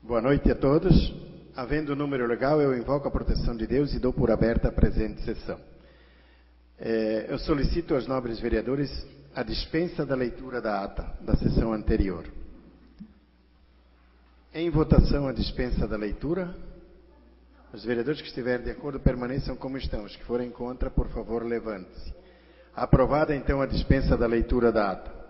Boa noite a todos. Havendo um número legal, eu invoco a proteção de Deus e dou por aberta a presente sessão. Eu solicito aos nobres vereadores a dispensa da leitura da ata da sessão anterior. Em votação, a dispensa da leitura. Os vereadores que estiverem de acordo permaneçam como estão. Os que forem contra, por favor, levante-se. Aprovada, então, a dispensa da leitura da ata.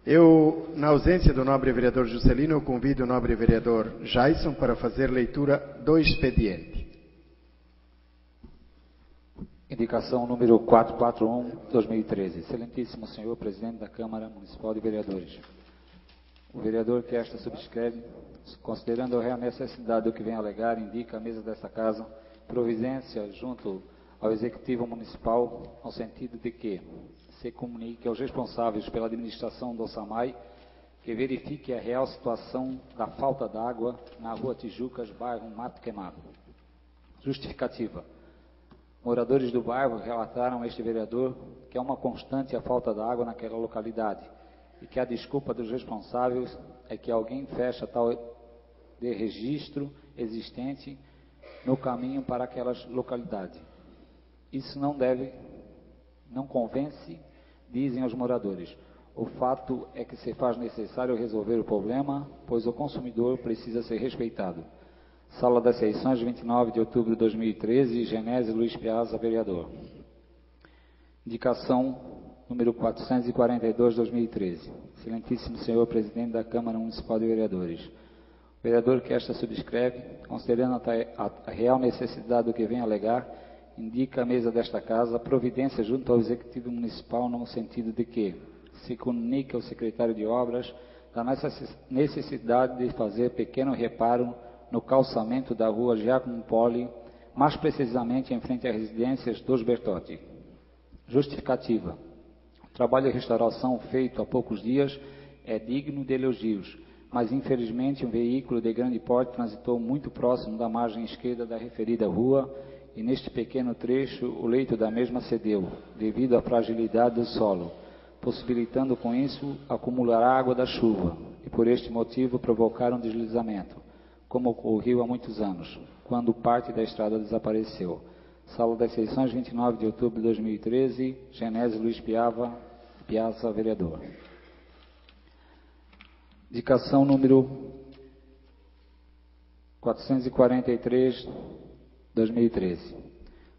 Eu, na ausência do nobre vereador Juscelino, eu convido o nobre vereador Jason para fazer leitura do expediente. Indicação número 441/2013. Excelentíssimo senhor presidente da Câmara Municipal de Vereadores. O vereador que esta subscreve, considerando a real necessidade do que vem alegar, indica à mesa desta casa providência junto ao Executivo Municipal, no sentido de que se comunique aos responsáveis pela administração do SAMAI que verifique a real situação da falta d'água na Rua Tijucas, bairro Mato Queimado. Justificativa. Moradores do bairro relataram a este vereador que é uma constante a falta d'água naquela localidade e que a desculpa dos responsáveis é que alguém fecha tal de registro existente no caminho para aquelas localidades. Isso não convence, dizem os moradores. O fato é que se faz necessário resolver o problema, pois o consumidor precisa ser respeitado. Sala das Sessões, 29 de outubro de 2013, Genésio Luiz Piazza, vereador. Indicação número 442/2013. Excelentíssimo senhor presidente da Câmara Municipal de Vereadores. O vereador que esta subscreve, considerando a real necessidade do que vem alegar, indica à mesa desta casa providência junto ao Executivo Municipal no sentido de que se comunique ao secretário de Obras da necessidade de fazer pequeno reparo no calçamento da rua Giacomo Poli, mais precisamente em frente às residências dos Bertotti. Justificativa. O trabalho de restauração feito há poucos dias é digno de elogios, mas infelizmente um veículo de grande porte transitou muito próximo da margem esquerda da referida rua e neste pequeno trecho o leito da mesma cedeu, devido à fragilidade do solo, possibilitando com isso acumular água da chuva e por este motivo provocar um deslizamento, como ocorreu há muitos anos, quando parte da estrada desapareceu. Sala das Sessões, 29 de outubro de 2013, Genésio Luiz Piazza, vereador. Indicação número 443/2013.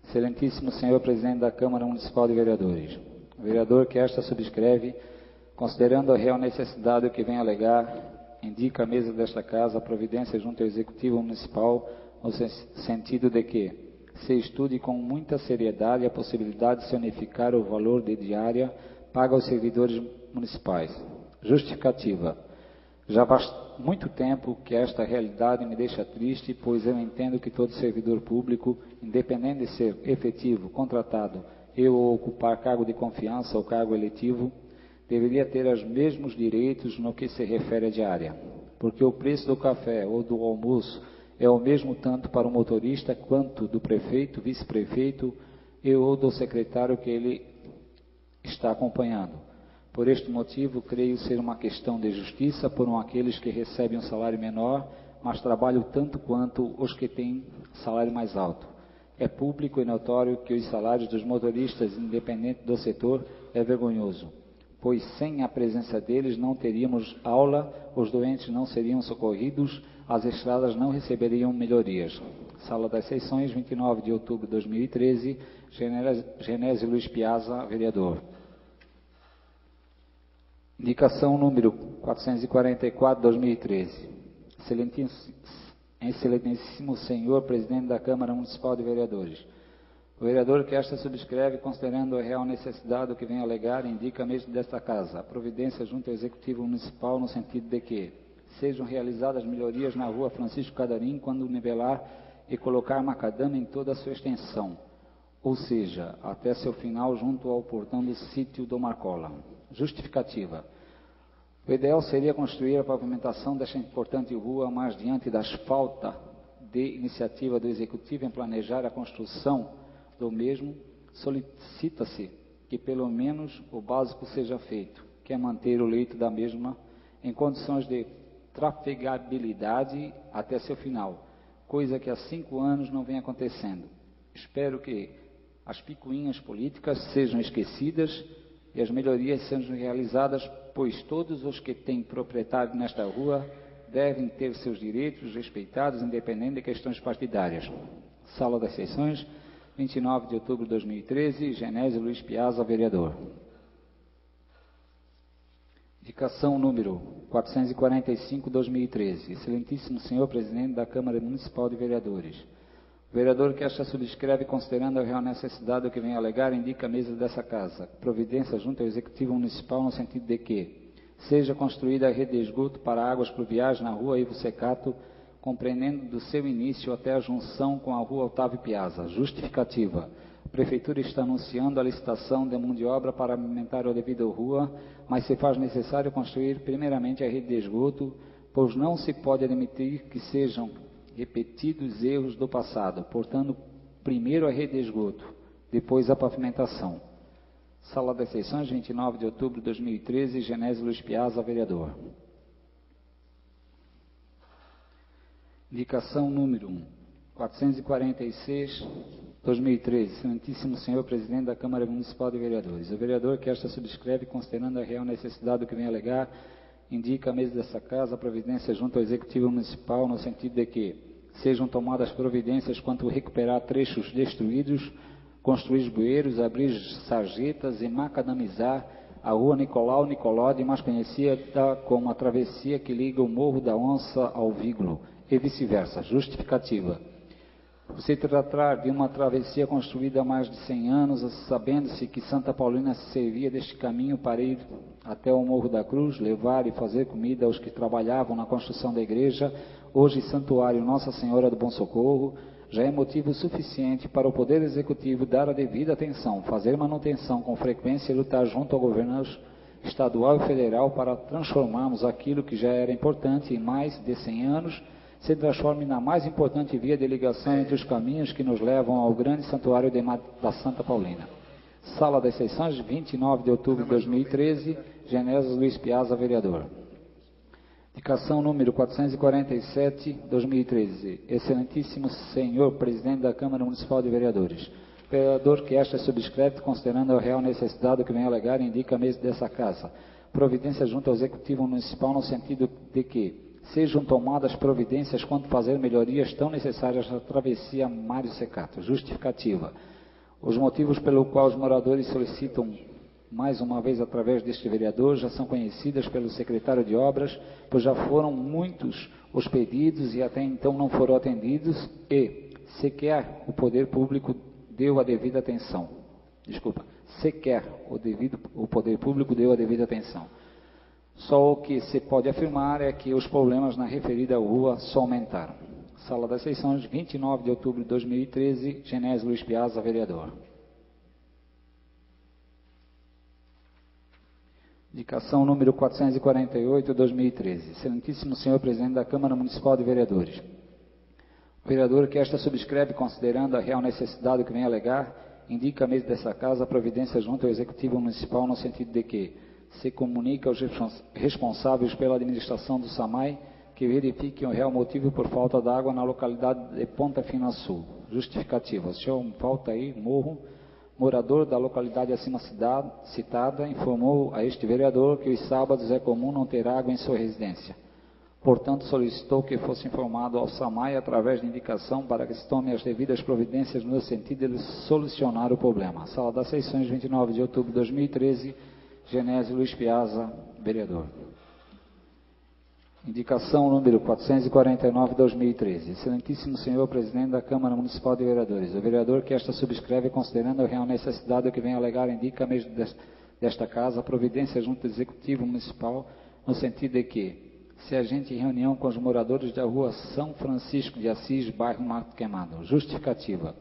Excelentíssimo senhor presidente da Câmara Municipal de Vereadores. O vereador que esta subscreve, considerando a real necessidade do que vem alegar, indica à mesa desta casa a providência junto ao Executivo Municipal no sentido de que se estude com muita seriedade a possibilidade de se unificar o valor de diária paga aos servidores municipais. Justificativa. Já faz muito tempo que esta realidade me deixa triste, pois eu entendo que todo servidor público, independente de ser efetivo, contratado ou ocupar cargo de confiança ou cargo eletivo, deveria ter os mesmos direitos no que se refere à diária, porque o preço do café ou do almoço é o mesmo tanto para o motorista quanto do prefeito, vice-prefeito ou do secretário que ele está acompanhando. Por este motivo, creio ser uma questão de justiça por aqueles que recebem um salário menor, mas trabalham tanto quanto os que têm salário mais alto. É público e notório que os salários dos motoristas, independente do setor, é vergonhoso, pois sem a presença deles não teríamos aula, os doentes não seriam socorridos, as estradas não receberiam melhorias. Sala das Sessões, 29 de outubro de 2013, Genésio Luiz Piazza, vereador. Indicação número 444/2013. Excelentíssimo senhor presidente da Câmara Municipal de Vereadores. O vereador que esta subscreve, considerando a real necessidade do que vem alegar, indica à mesa desta casa a providência junto ao Executivo Municipal no sentido de que sejam realizadas melhorias na rua Francisco Cadarim quando nivelar e colocar macadame em toda a sua extensão, ou seja, até seu final junto ao portão do sítio do Marcola. Justificativa. O ideal seria construir a pavimentação desta importante rua, mas diante da falta de iniciativa do Executivo em planejar a construção do mesmo, solicita-se que pelo menos o básico seja feito, que é manter o leito da mesma em condições de trafegabilidade até seu final, coisa que há 5 anos não vem acontecendo. Espero que as picuinhas políticas sejam esquecidas e as melhorias sejam realizadas, pois todos os que têm propriedade nesta rua devem ter seus direitos respeitados, independente de questões partidárias. Sala das Sessões, 29 de outubro de 2013, Genésio Luiz Piazza, vereador. Indicação número 445/2013. Excelentíssimo senhor presidente da Câmara Municipal de Vereadores. O vereador que esta subscreve, considerando a real necessidade do que vem alegar, indica a mesa dessa casa. Providência junto ao Executivo Municipal no sentido de que seja construída a rede de esgoto para águas pluviais na rua Ivo Secato, compreendendo do seu início até a junção com a rua Otávio Piazza. Justificativa. A Prefeitura está anunciando a licitação de mão de obra para alimentar a devida rua, mas se faz necessário construir primeiramente a rede de esgoto, pois não se pode admitir que sejam repetidos erros do passado. Portanto, primeiro a rede de esgoto, depois a pavimentação. Sala das Sessões, 29 de outubro de 2013, Genésio Luiz Piazza, vereador. Indicação número 446/2013. Excelentíssimo senhor presidente da Câmara Municipal de Vereadores. O vereador que esta subscreve, considerando a real necessidade do que vem alegar, indica a mesa dessa casa a providência junto ao Executivo Municipal no sentido de que sejam tomadas providências quanto a recuperar trechos destruídos, construir bueiros, abrir sarjetas e macadamizar a rua Nicolau Nicolodi, mais conhecida como a travessia que liga o Morro da Onça ao Vígulo, e vice-versa. Justificativa. Se tratar de uma travessia construída há mais de 100 anos, sabendo-se que Santa Paulina se servia deste caminho para ir até o Morro da Cruz, levar e fazer comida aos que trabalhavam na construção da igreja, hoje Santuário Nossa Senhora do Bom Socorro, já é motivo suficiente para o Poder Executivo dar a devida atenção, fazer manutenção com frequência e lutar junto ao governo estadual e federal para transformarmos aquilo que já era importante em mais de 100 anos, se transforme na mais importante via de ligação entre os caminhos que nos levam ao grande santuário da Santa Paulina. Sala das Sessões, 29 de outubro de 2013, Genésio Luiz Piazza, vereador. Indicação número 447/2013. Excelentíssimo senhor presidente da Câmara Municipal de Vereadores. O vereador que esta subscreve, considerando a real necessidade que vem alegar, indica a mesa dessa casa. Providência junto ao Executivo Municipal no sentido de que sejam tomadas providências quanto fazer melhorias tão necessárias na travessia Mário Secato. Justificativa. Os motivos pelo qual os moradores solicitam, mais uma vez através deste vereador, já são conhecidas pelo secretário de obras, pois já foram muitos os pedidos e até então não foram atendidos e sequer o poder público deu a devida atenção. O poder público deu a devida atenção. Só o que se pode afirmar é que os problemas na referida rua só aumentaram. Sala das Sessões, 29 de outubro de 2013, Genésio Luiz Piazza, vereador. Indicação número 448/2013. Excelentíssimo senhor presidente da Câmara Municipal de Vereadores. O vereador que esta subscreve, considerando a real necessidade que vem alegar, indica a mesa dessa casa a providência junto ao Executivo Municipal no sentido de que se comunica aos responsáveis pela administração do SAMAI que verifiquem o real motivo por falta de água na localidade de Ponta Fina Sul. Justificativa. O senhor Valtair Morro, morador da localidade acima citada, informou a este vereador que os sábados é comum não ter água em sua residência. Portanto, solicitou que fosse informado ao SAMAI através de indicação para que se tome as devidas providências no sentido de solucionar o problema. Sala das Sessões, 29 de outubro de 2013, Genésio Luiz Piazza, vereador. Indicação número 449/2013. Excelentíssimo senhor presidente da Câmara Municipal de Vereadores. O vereador que esta subscreve, considerando a real necessidade do que vem alegar, indica a mesa desta casa a providência junto ao Executivo Municipal no sentido de que se agende em reunião com os moradores da rua São Francisco de Assis, bairro Mato Queimado. Justificativa.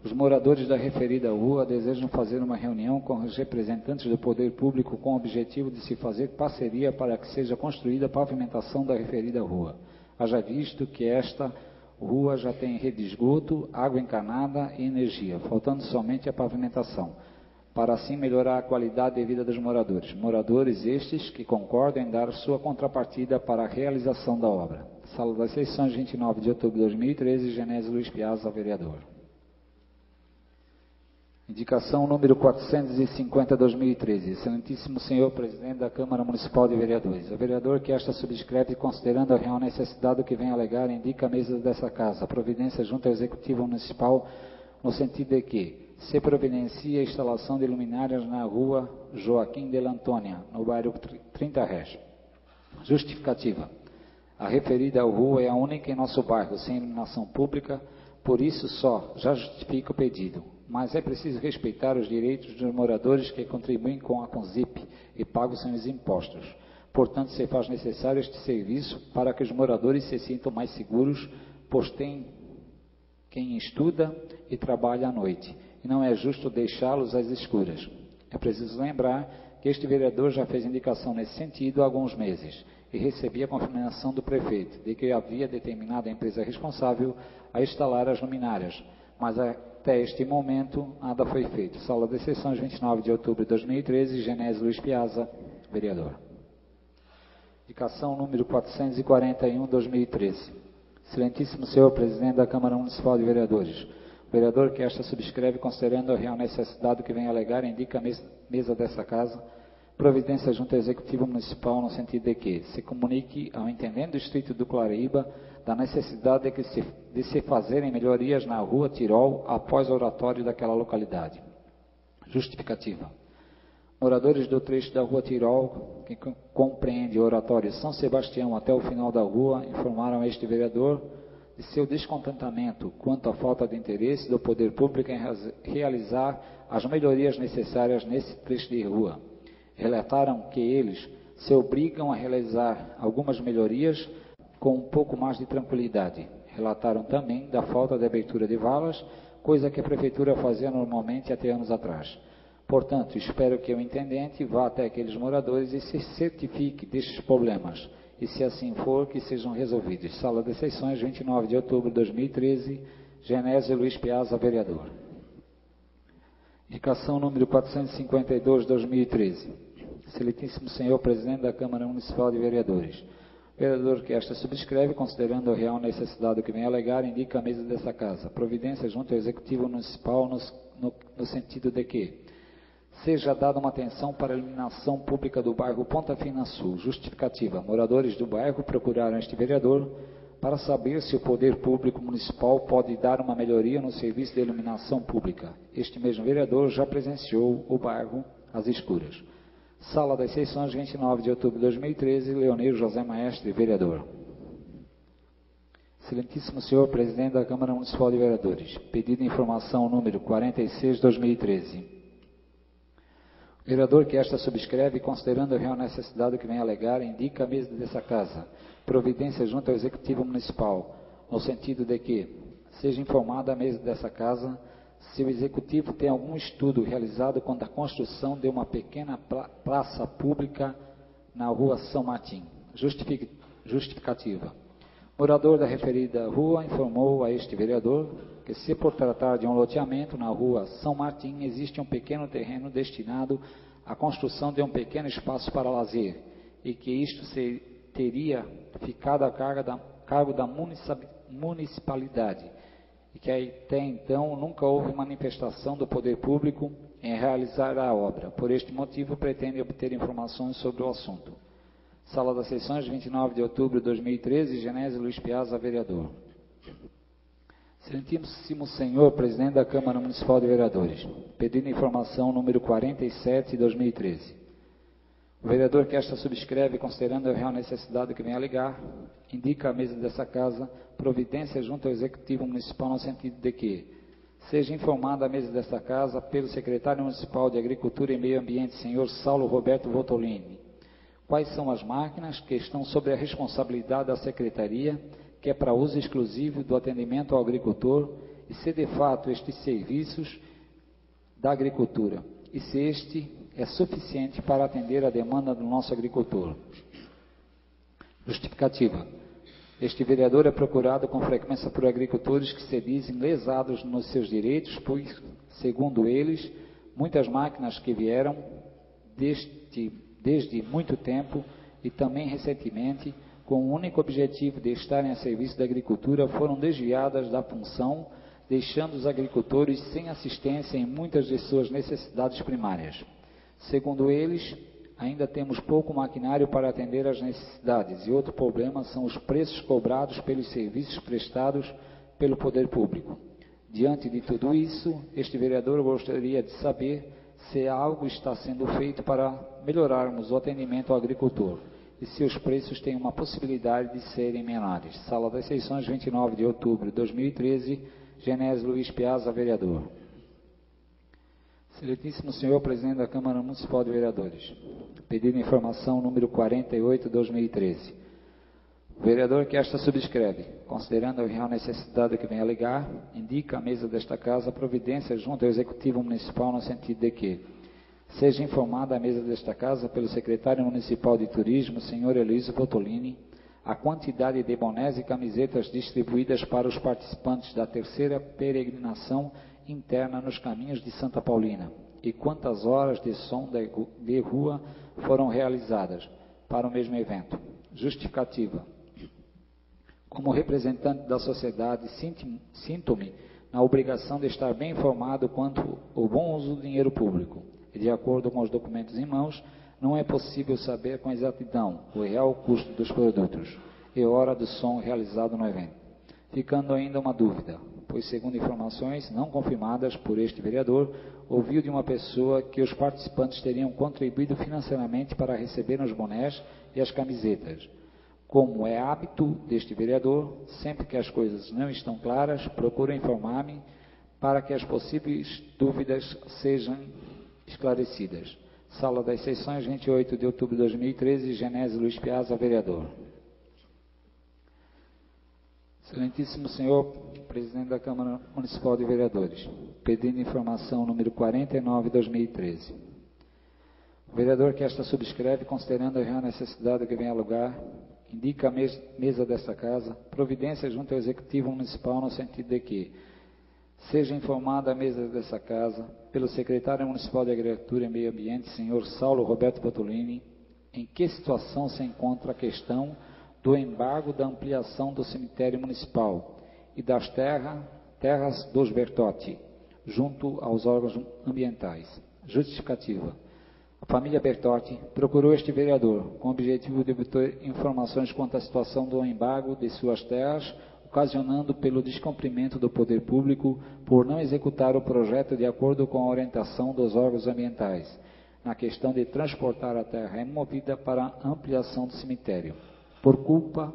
Os moradores da referida rua desejam fazer uma reunião com os representantes do poder público com o objetivo de se fazer parceria para que seja construída a pavimentação da referida rua. Haja visto que esta rua já tem rede de esgoto, água encanada e energia, faltando somente a pavimentação. para assim melhorar a qualidade de vida dos moradores. Moradores estes que concordam em dar sua contrapartida para a realização da obra. Sala das Sessões, 29 de outubro de 2013, Genésio Luiz Piazza, vereador. Indicação número 450/2013. Excelentíssimo senhor presidente da Câmara Municipal de Vereadores. O vereador que esta subscreve, considerando a real necessidade do que vem alegar, indica a mesa dessa casa, providência junto ao Executivo Municipal, no sentido de que se providencia a instalação de luminárias na rua Joaquim de Antônia, no bairro 30 Rés. Justificativa. A referida rua é a única em nosso bairro sem iluminação pública, por isso só já justifica o pedido. Mas é preciso respeitar os direitos dos moradores que contribuem com a CONZIP e pagam seus impostos. Portanto, se faz necessário este serviço para que os moradores se sintam mais seguros, pois tem quem estuda e trabalha à noite, e não é justo deixá-los às escuras. É preciso lembrar que este vereador já fez indicação nesse sentido há alguns meses, e recebia a confirmação do prefeito de que havia determinado a empresa responsável a instalar as luminárias, mas até este momento nada foi feito. Sala de Sessões, 29 de outubro de 2013, Genésio Luiz Piazza, vereador. Indicação número 441/2013. Excelentíssimo senhor presidente da Câmara Municipal de Vereadores. O vereador que esta subscreve, considerando a real necessidade que vem alegar, indica a mesa dessa casa, providência junto ao Executivo Municipal, no sentido de que se comunique ao intendente do Distrito do Clareíba da necessidade de se fazerem melhorias na Rua Tirol após o oratório daquela localidade. Justificativa. Moradores do trecho da Rua Tirol, que compreende o oratório São Sebastião até o final da rua, informaram a este vereador de seu descontentamento quanto à falta de interesse do poder público em realizar as melhorias necessárias nesse trecho de rua. Relataram que eles se obrigam a realizar algumas melhorias com um pouco mais de tranquilidade. Relataram também da falta de abertura de valas, coisa que a Prefeitura fazia normalmente até anos atrás. Portanto, espero que o intendente vá até aqueles moradores e se certifique destes problemas, e se assim for, que sejam resolvidos. Sala de Sessões, 29 de outubro de 2013, Genésio Luiz Piazza, vereador. Indicação número 452/2013. Excelentíssimo senhor presidente da Câmara Municipal de Vereadores. O vereador que esta subscreve, considerando a real necessidade que vem alegar, indica a mesa dessa casa, providência junto ao Executivo Municipal no sentido de que seja dada uma atenção para a iluminação pública do bairro Ponta Fina Sul. Justificativa. Moradores do bairro procuraram este vereador para saber se o poder público municipal pode dar uma melhoria no serviço de iluminação pública. Este mesmo vereador já presenciou o bairro às escuras. Sala das Sessões, 29 de outubro de 2013, Leonir José Maestre, vereador. Excelentíssimo senhor presidente da Câmara Municipal de Vereadores. Pedido de informação número 46/2013. O vereador que esta subscreve, considerando a real necessidade que vem alegar, indica a mesa dessa casa, providência junto ao Executivo Municipal, no sentido de que seja informada a mesa dessa casa se o Executivo tem algum estudo realizado quanto à construção de uma pequena praça pública na Rua São Martim. Justificativa. Morador da referida rua informou a este vereador que, se por tratar de um loteamento na Rua São Martim, existe um pequeno terreno destinado à construção de um pequeno espaço para lazer, e que isto teria ficado a cargo da municipalidade, e que até então nunca houve manifestação do poder público em realizar a obra. Por este motivo, pretende obter informações sobre o assunto. Sala das Sessões, 29 de outubro de 2013, Genésio Luiz Piazza, vereador. Excelentíssimo senhor presidente da Câmara Municipal de Vereadores. Pedido de informação número 47/2013. O vereador que esta subscreve, considerando a real necessidade que vem alegar, indica a mesa dessa casa, providência junto ao Executivo Municipal, no sentido de que seja informada a mesa desta casa pelo secretário municipal de Agricultura e Meio Ambiente, senhor Saulo Roberto Voltolini, quais são as máquinas que estão sob a responsabilidade da Secretaria, que é para uso exclusivo do atendimento ao agricultor, e se de fato estes serviços da agricultura, e se este é suficiente para atender a demanda do nosso agricultor. Justificativa. Este vereador é procurado com frequência por agricultores que se dizem lesados nos seus direitos, pois, segundo eles, Muitas máquinas que vieram desde muito tempo e também recentemente, com o único objetivo de estarem a serviço da agricultura, foram desviadas da função, deixando os agricultores sem assistência em muitas de suas necessidades primárias. Segundo eles, ainda temos pouco maquinário para atender às necessidades, e outro problema são os preços cobrados pelos serviços prestados pelo poder público. Diante de tudo isso, este vereador gostaria de saber se algo está sendo feito para melhorarmos o atendimento ao agricultor e se os preços têm uma possibilidade de serem menores. Sala das Sessões, 29 de outubro de 2013, Genésio Luiz Piazza, vereador. Excelentíssimo senhor presidente da Câmara Municipal de Vereadores, pedido de informação número 48, 2013. O vereador que esta subscreve, considerando a real necessidade que vem alegar, indica à mesa desta casa providência junto ao Executivo Municipal no sentido de que seja informada à mesa desta casa pelo secretário municipal de turismo, senhor Elísio Bottolini, a quantidade de bonés e camisetas distribuídas para os participantes da terceira peregrinação interna nos caminhos de Santa Paulina e quantas horas de som de rua foram realizadas para o mesmo evento. Justificativa. Como representante da sociedade, sinto-me na obrigação de estar bem informado quanto ao bom uso do dinheiro público. E de acordo com os documentos em mãos, não é possível saber com exatidão o real custo dos produtos e hora do som realizado no evento. Ficando ainda uma dúvida, pois segundo informações não confirmadas por este vereador, ouviu de uma pessoa que os participantes teriam contribuído financeiramente para receber os bonés e as camisetas. Como é hábito deste vereador, sempre que as coisas não estão claras, procura informar-me para que as possíveis dúvidas sejam esclarecidas. Sala das Sessões, 28 de outubro de 2013, Genésio Luiz Piazza, vereador. Excelentíssimo senhor presidente da Câmara Municipal de Vereadores, pedindo informação número 49, 2013. O vereador que esta subscreve, considerando a real necessidade que vem a lugar, indica à mesa desta casa providência junto ao Executivo Municipal no sentido de que seja informada a mesa dessa casa pelo secretário municipal de Agricultura e Meio Ambiente, senhor Saulo Roberto Bottolini, em que situação se encontra a questão do embargo da ampliação do cemitério municipal e das terras dos Bertotti, junto aos órgãos ambientais. Justificativa. A família Bertotti procurou este vereador com o objetivo de obter informações quanto à situação do embargo de suas terras, ocasionando pelo descumprimento do poder público por não executar o projeto de acordo com a orientação dos órgãos ambientais, na questão de transportar a terra removida para a ampliação do cemitério. Por culpa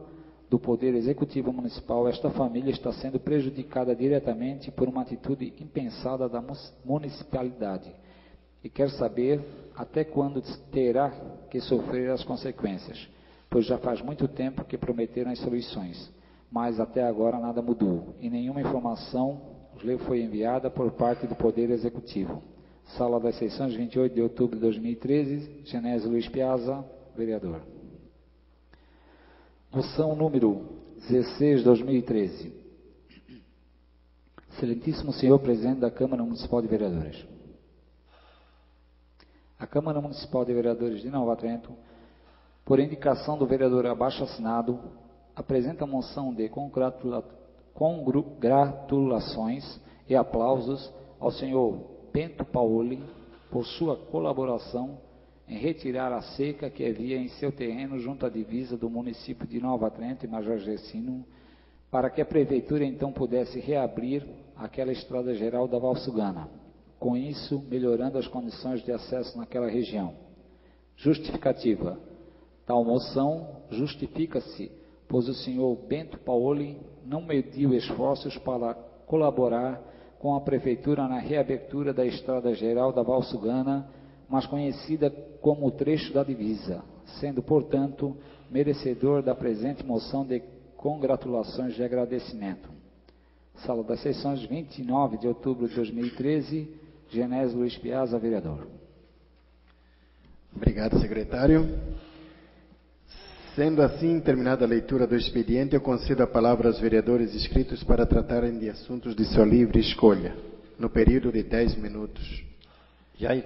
do Poder Executivo Municipal, esta família está sendo prejudicada diretamente por uma atitude impensada da municipalidade e quer saber até quando terá que sofrer as consequências, pois já faz muito tempo que prometeram as soluções, mas até agora nada mudou e nenhuma informação lhe foi enviada por parte do Poder Executivo. Sala das Sessões, 28 de outubro de 2013, Genésio Luiz Piazza, vereador. Moção número 16, 2013. Excelentíssimo senhor presidente da Câmara Municipal de Vereadores. A Câmara Municipal de Vereadores de Nova Trento, por indicação do vereador abaixo assinado, apresenta moção de congratulações e aplausos ao senhor Bento Paoli por sua colaboração em retirar a seca que havia em seu terreno junto à divisa do município de Nova Trento e Major Gercino, para que a prefeitura então pudesse reabrir aquela estrada geral da Valsugana, com isso melhorando as condições de acesso naquela região. Justificativa. Tal moção justifica-se, pois o senhor Bento Paoli não mediu esforços para colaborar com a prefeitura na reabertura da estrada geral da Valsugana, mas conhecida como o trecho da divisa, sendo, portanto, merecedor da presente moção de congratulações de agradecimento. Sala das Sessões, 29 de outubro de 2013, Genésio Luiz Piazza, vereador. Obrigado, secretário. Sendo assim, terminada a leitura do expediente, eu concedo a palavra aos vereadores inscritos para tratarem de assuntos de sua livre escolha, no período de 10 minutos. Jair.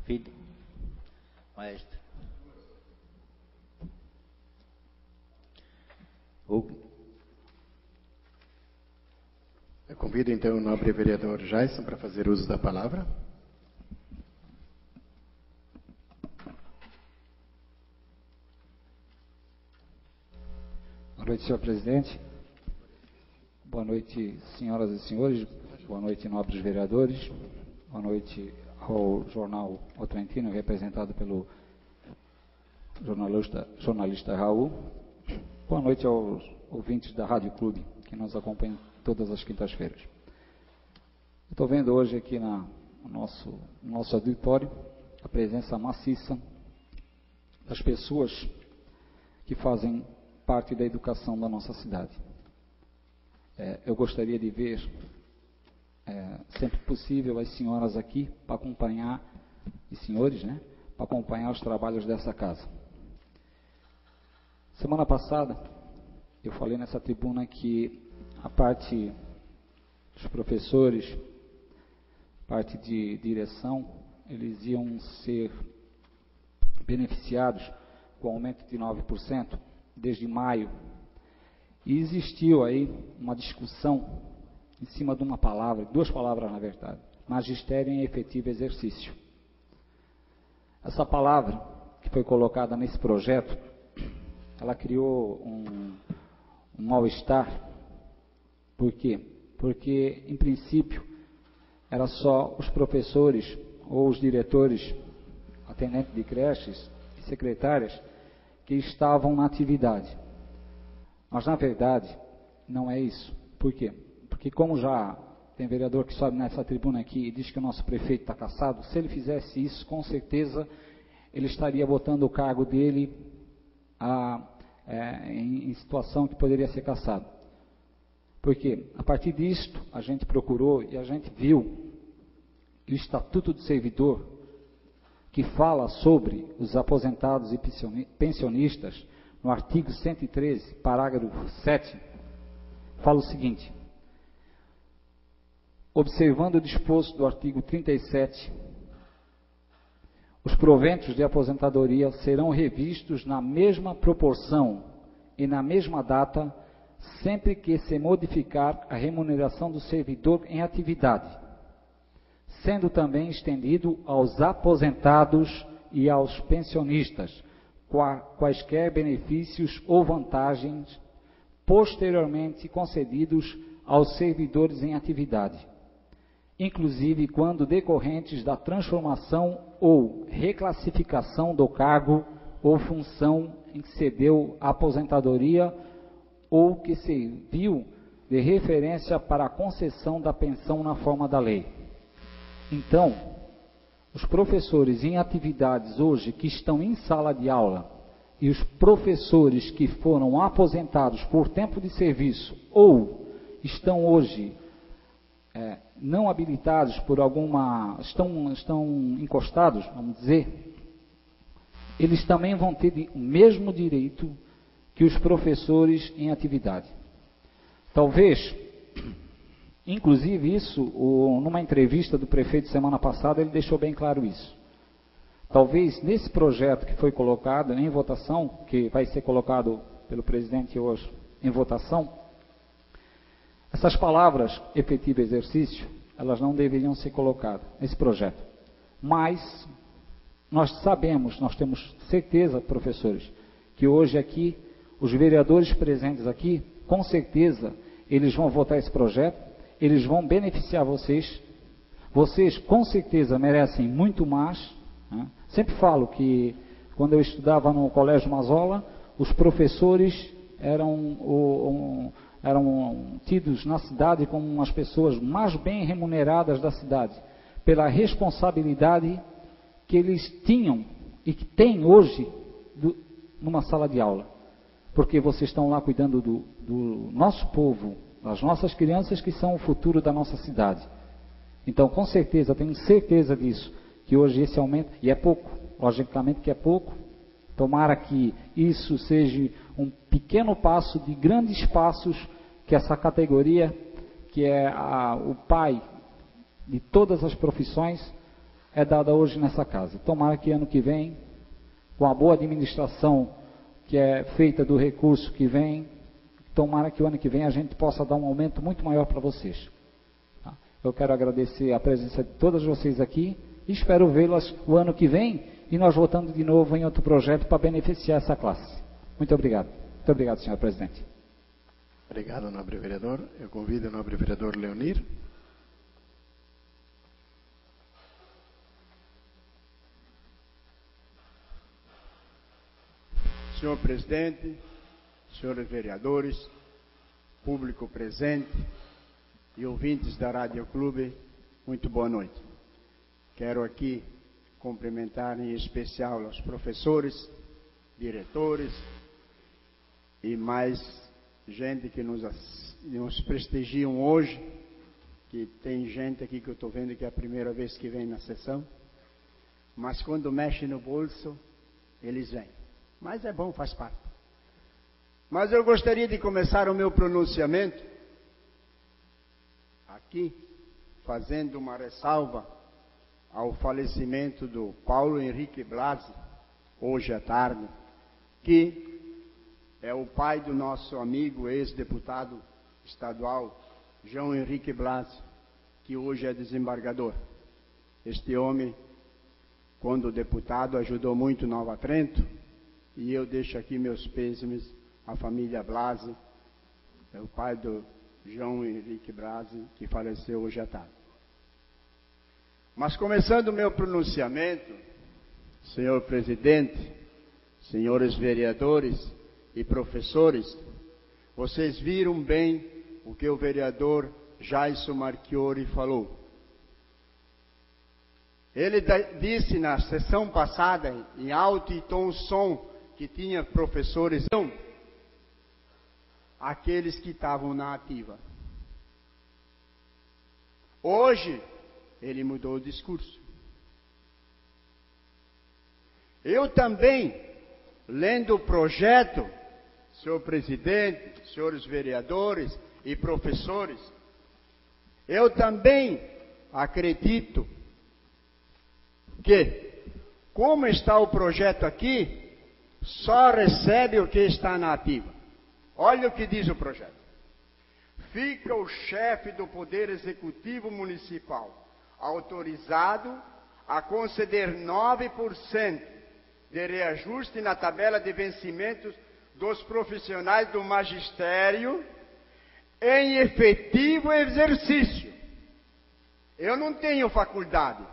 Filho. Maestro. Hugo. Eu convido então o nobre vereador Jason para fazer uso da palavra. Boa noite, senhor presidente. Boa noite, senhoras e senhores. Boa noite, nobres vereadores. Boa noite ao jornal O Trentino, representado pelo jornalista Raul. Boa noite aos ouvintes da Rádio Clube, que nos acompanham todas as quintas-feiras. Estou vendo hoje aqui no nosso auditório a presença maciça das pessoas que fazem parte da educação da nossa cidade. Eu gostaria de ver, sempre possível, as senhoras aqui para acompanhar, e senhores, né, para acompanhar os trabalhos dessa casa. Semana passada, eu falei nessa tribuna que a parte dos professores, parte de direção, eles iam ser beneficiados com aumento de 9%, desde maio, e existiu aí uma discussão em cima de uma palavra, duas palavras na verdade, magistério em efetivo exercício. Essa palavra que foi colocada nesse projeto, ela criou um mal-estar. Por quê? Porque, em princípio, era só os professores ou os diretores, atendentes de creches e secretárias, que estavam na atividade. Mas, na verdade, não é isso. Por quê? Porque como já tem vereador que sobe nessa tribuna aqui e diz que o nosso prefeito está cassado, se ele fizesse isso, com certeza, ele estaria botando o cargo dele em situação que poderia ser cassado. Porque, a partir disto, a gente procurou e a gente viu o Estatuto do Servidor, que fala sobre os aposentados e pensionistas, no artigo 113, parágrafo 7, fala o seguinte: observando o disposto do artigo 37, os proventos de aposentadoria serão revistos na mesma proporção e na mesma data, sempre que se modificar a remuneração do servidor em atividade, sendo também estendido aos aposentados e aos pensionistas, quaisquer benefícios ou vantagens posteriormente concedidos aos servidores em atividade, inclusive quando decorrentes da transformação ou reclassificação do cargo ou função em que se deu a aposentadoria ou que serviu de referência para a concessão da pensão na forma da lei. Então, os professores em atividades hoje que estão em sala de aula e os professores que foram aposentados por tempo de serviço ou estão hoje não habilitados por estão encostados, vamos dizer, eles também vão ter o mesmo direito que os professores em atividade. Talvez, inclusive isso, numa entrevista do prefeito semana passada, ele deixou bem claro isso. Talvez nesse projeto que foi colocado em votação, que vai ser colocado pelo presidente hoje em votação, essas palavras, efetivo exercício, elas não deveriam ser colocadas nesse projeto. Mas nós sabemos, nós temos certeza, professores, que hoje aqui, os vereadores presentes aqui, com certeza, eles vão votar esse projeto, eles vão beneficiar vocês. Vocês, com certeza, merecem muito mais. Né? Sempre falo que, quando eu estudava no Colégio Mazola, os professores eram tidos na cidade como as pessoas mais bem remuneradas da cidade, pela responsabilidade que eles tinham e que têm hoje numa sala de aula. Porque vocês estão lá cuidando do nosso povo, das nossas crianças que são o futuro da nossa cidade. Então, com certeza, tenho certeza disso, que hoje esse aumento, e é pouco, logicamente que é pouco, tomara que isso seja um pequeno passo de grandes passos que essa categoria que é o pai de todas as profissões, é dada hoje nessa casa. Tomara que ano que vem, com a boa administração que é feita do recurso que vem, tomara que o ano que vem a gente possa dar um aumento muito maior para vocês. Tá? Eu quero agradecer a presença de todas vocês aqui e espero vê-las o ano que vem e nós voltando de novo em outro projeto para beneficiar essa classe. Muito obrigado. Muito obrigado, senhor presidente. Obrigado, nobre vereador. Eu convido o nobre vereador Leonir. Senhor presidente, senhores vereadores, público presente e ouvintes da Rádio Clube, muito boa noite. Quero aqui cumprimentar em especial os professores, diretores e mais gente que nos prestigiam hoje, que tem gente aqui que eu estou vendo que é a primeira vez que vem na sessão, mas quando mexe no bolso, eles vêm. Mas é bom, faz parte. Mas eu gostaria de começar o meu pronunciamento aqui, fazendo uma ressalva ao falecimento do Paulo Henrique Blasi, hoje à tarde, que é o pai do nosso amigo ex-deputado estadual, João Henrique Blasi, que hoje é desembargador. Este homem, quando deputado, ajudou muito Nova Trento, e eu deixo aqui meus pêsames à família Blasi, é o pai do João Henrique Blasi, que faleceu hoje à tarde. Mas começando o meu pronunciamento, senhor presidente, senhores vereadores e professores, vocês viram bem o que o vereador Jaison Marchiori falou. Ele disse na sessão passada, em alto e tom som, que tinha professores, não, aqueles que estavam na ativa. Hoje, ele mudou o discurso. Eu também, lendo o projeto, senhor presidente, senhores vereadores e professores, eu também acredito que, como está o projeto aqui, só recebe o que está na ativa. Olha o que diz o projeto. Fica o chefe do Poder Executivo Municipal autorizado a conceder 9% de reajuste na tabela de vencimentos dos profissionais do magistério em efetivo exercício. Eu não tenho faculdade,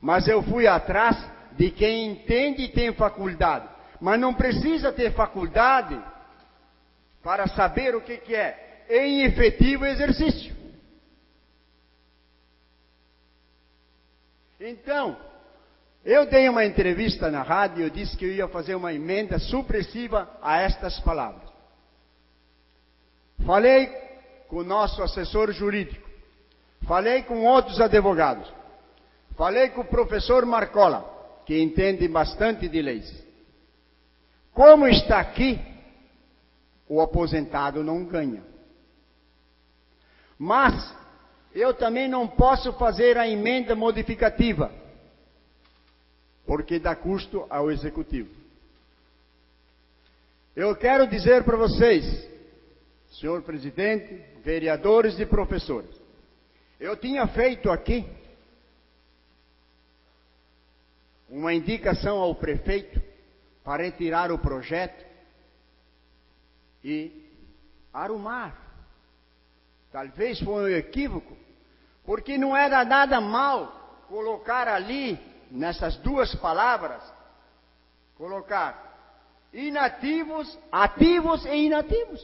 mas eu fui atrás de quem entende e tem faculdade. Mas não precisa ter faculdade para saber o que é em efetivo exercício. Então, eu dei uma entrevista na rádio e eu disse que eu ia fazer uma emenda supressiva a estas palavras. Falei com o nosso assessor jurídico, falei com outros advogados, falei com o professor Marcola, que entende bastante de leis. Como está aqui, o aposentado não ganha. Mas eu também não posso fazer a emenda modificativa, porque dá custo ao executivo. Eu quero dizer para vocês, senhor presidente, vereadores e professores, eu tinha feito aqui uma indicação ao prefeito para retirar o projeto e arrumar. Talvez foi um equívoco, porque não era nada mal colocar ali, nessas duas palavras, colocar inativos, ativos e inativos.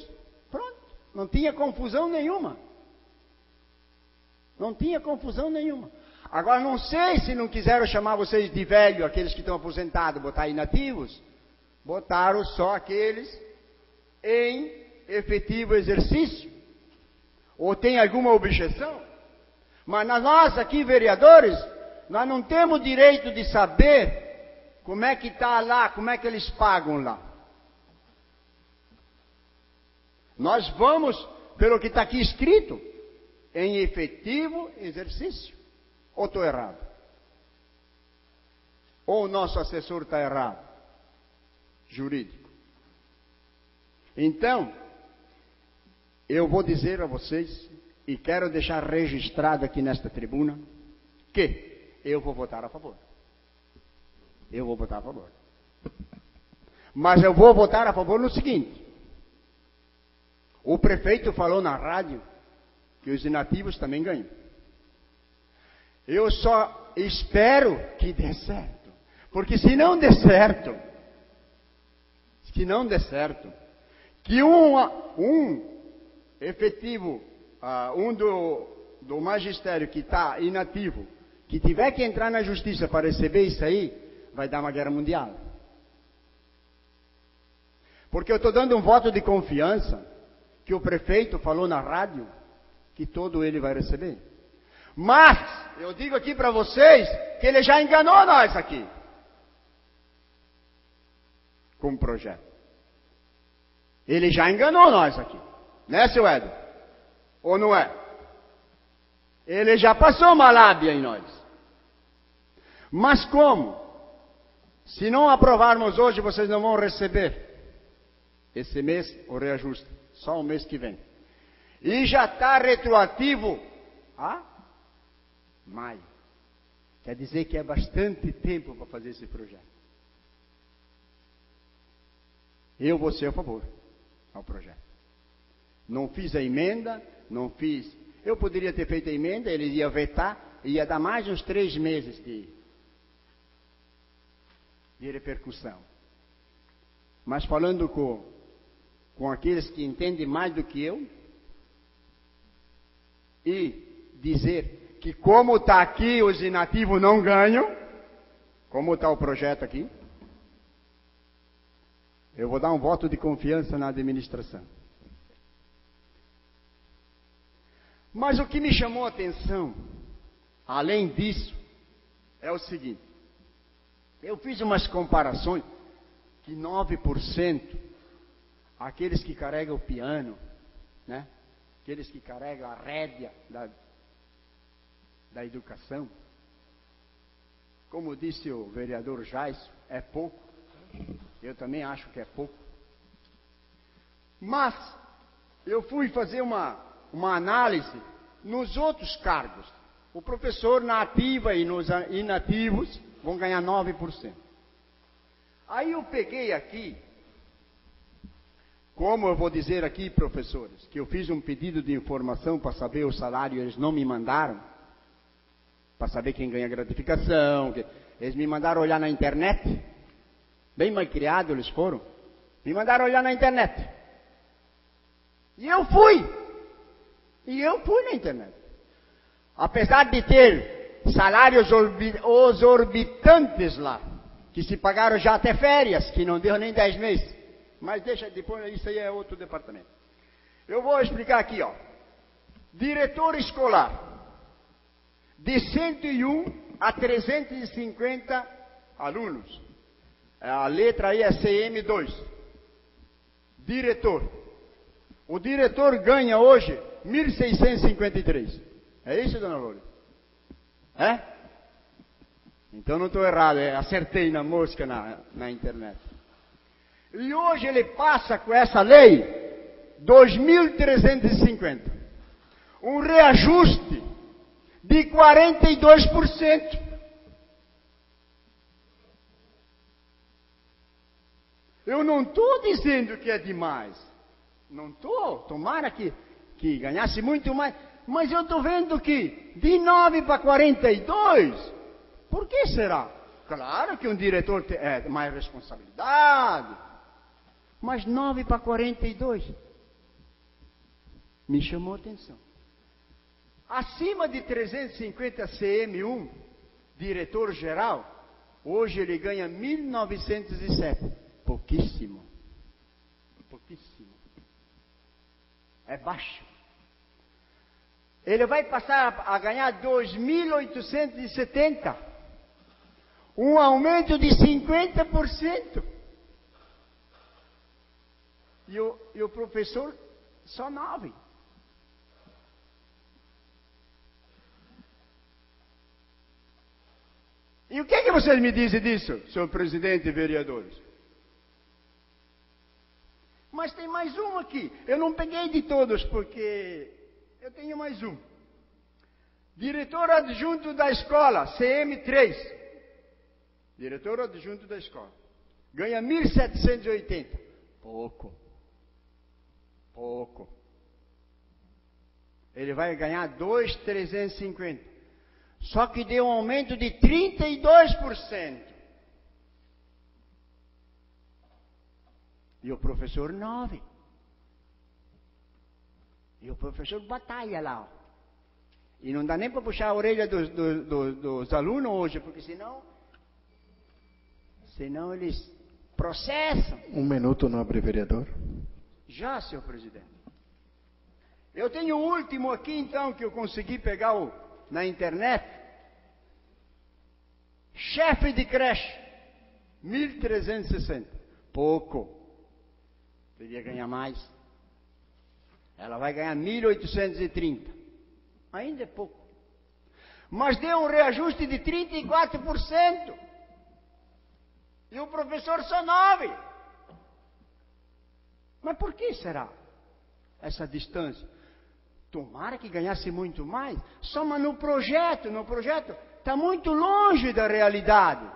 Pronto, não tinha confusão nenhuma. Não tinha confusão nenhuma. Agora, não sei se não quiseram chamar vocês de velho, aqueles que estão aposentados, botar inativos. Botaram só aqueles em efetivo exercício. Ou tem alguma objeção? Mas nós aqui, vereadores, nós não temos direito de saber como é que está lá, como é que eles pagam lá. Nós vamos pelo que está aqui escrito. em efetivo exercício. Ou estou errado? Ou o nosso assessor está errado? Jurídico. Então, eu vou dizer a vocês, e quero deixar registrado aqui nesta tribuna, que eu vou votar a favor. Eu vou votar a favor. Mas eu vou votar a favor no seguinte: o prefeito falou na rádio que os inativos também ganham. Eu só espero que dê certo. Porque se não der certo, que um efetivo, do magistério que está inativo, que tiver que entrar na justiça para receber isso aí, vai dar uma guerra mundial. Porque eu estou dando um voto de confiança que o prefeito falou na rádio que todo ele vai receber. Mas eu digo aqui para vocês que ele já enganou nós aqui com o projeto. Ele já enganou nós aqui, né, seu Éder? Ou não é? Ele já passou uma lábia em nós. Mas como? Se não aprovarmos hoje, vocês não vão receber esse mês o reajuste, só o mês que vem. E já está retroativo a maio. Quer dizer que é bastante tempo para fazer esse projeto. Eu vou ser a favor ao projeto. Não fiz a emenda, não fiz. Eu poderia ter feito a emenda, ele ia vetar, ia dar mais uns 3 meses de repercussão. Mas falando com aqueles que entendem mais do que eu, e dizer que como está aqui, os inativos não ganham, como está o projeto aqui, eu vou dar um voto de confiança na administração. Mas o que me chamou a atenção, além disso, é o seguinte: eu fiz umas comparações que 9%, aqueles que carregam o piano, né? Aqueles que carregam a rédea da educação, como disse o vereador Jaisso, é pouco. Eu também acho que é pouco. Mas eu fui fazer uma análise nos outros cargos. O professor na ativa e nos inativos vão ganhar 9%. Aí eu peguei aqui, como eu vou dizer aqui, professores, que eu fiz um pedido de informação para saber o salário, eles não me mandaram, para saber quem ganha gratificação, eles me mandaram olhar na internet, bem mal criados eles foram, me mandaram olhar na internet. E eu fui na internet. Apesar de ter salários exorbitantes lá, que se pagaram já até férias, que não deu nem 10 meses. Mas deixa, depois isso aí é outro departamento. Eu vou explicar aqui, ó. Diretor escolar, de 101 a 350 alunos. A letra aí é CM2. Diretor. O diretor ganha hoje 1.653. É isso, dona Loura? É? Então não estou errado, acertei na mosca na internet. E hoje ele passa com essa lei 2.350. Um reajuste de 42%. Eu não estou dizendo que é demais. Não estou. Tomara que ganhasse muito mais. Mas eu estou vendo que de 9 para 42, por que será? Claro que um diretor tem mais responsabilidade. Mas 9 para 42 me chamou a atenção. Acima de 350 CM1, diretor geral, hoje ele ganha 1.907. Pouquíssimo. Pouquíssimo. É baixo. Ele vai passar a ganhar 2.870. Um aumento de 50%. E o professor, só 9. E o que é que vocês me dizem disso, senhor presidente e vereadores? Mas tem mais um aqui. Eu não peguei de todos, porque eu tenho mais um. Diretor adjunto da escola, CM3. Diretor adjunto da escola. Ganha 1.780. Pouco. Ele vai ganhar 2.350. Só que deu um aumento de 32%. E o professor 9. E o professor batalha lá. Ó. E não dá nem para puxar a orelha dos alunos hoje, porque senão eles processam. 1 minuto, nobre vereador. Já, senhor presidente. Eu tenho o último aqui, então, que eu consegui pegar na internet. Chefe de creche, 1.360. Pouco. Poderia ganhar mais. Ela vai ganhar 1.830. Ainda é pouco. Mas deu um reajuste de 34%. E o professor só 9%. Mas por que será essa distância? Tomara que ganhasse muito mais. Só mas no projeto está muito longe da realidade.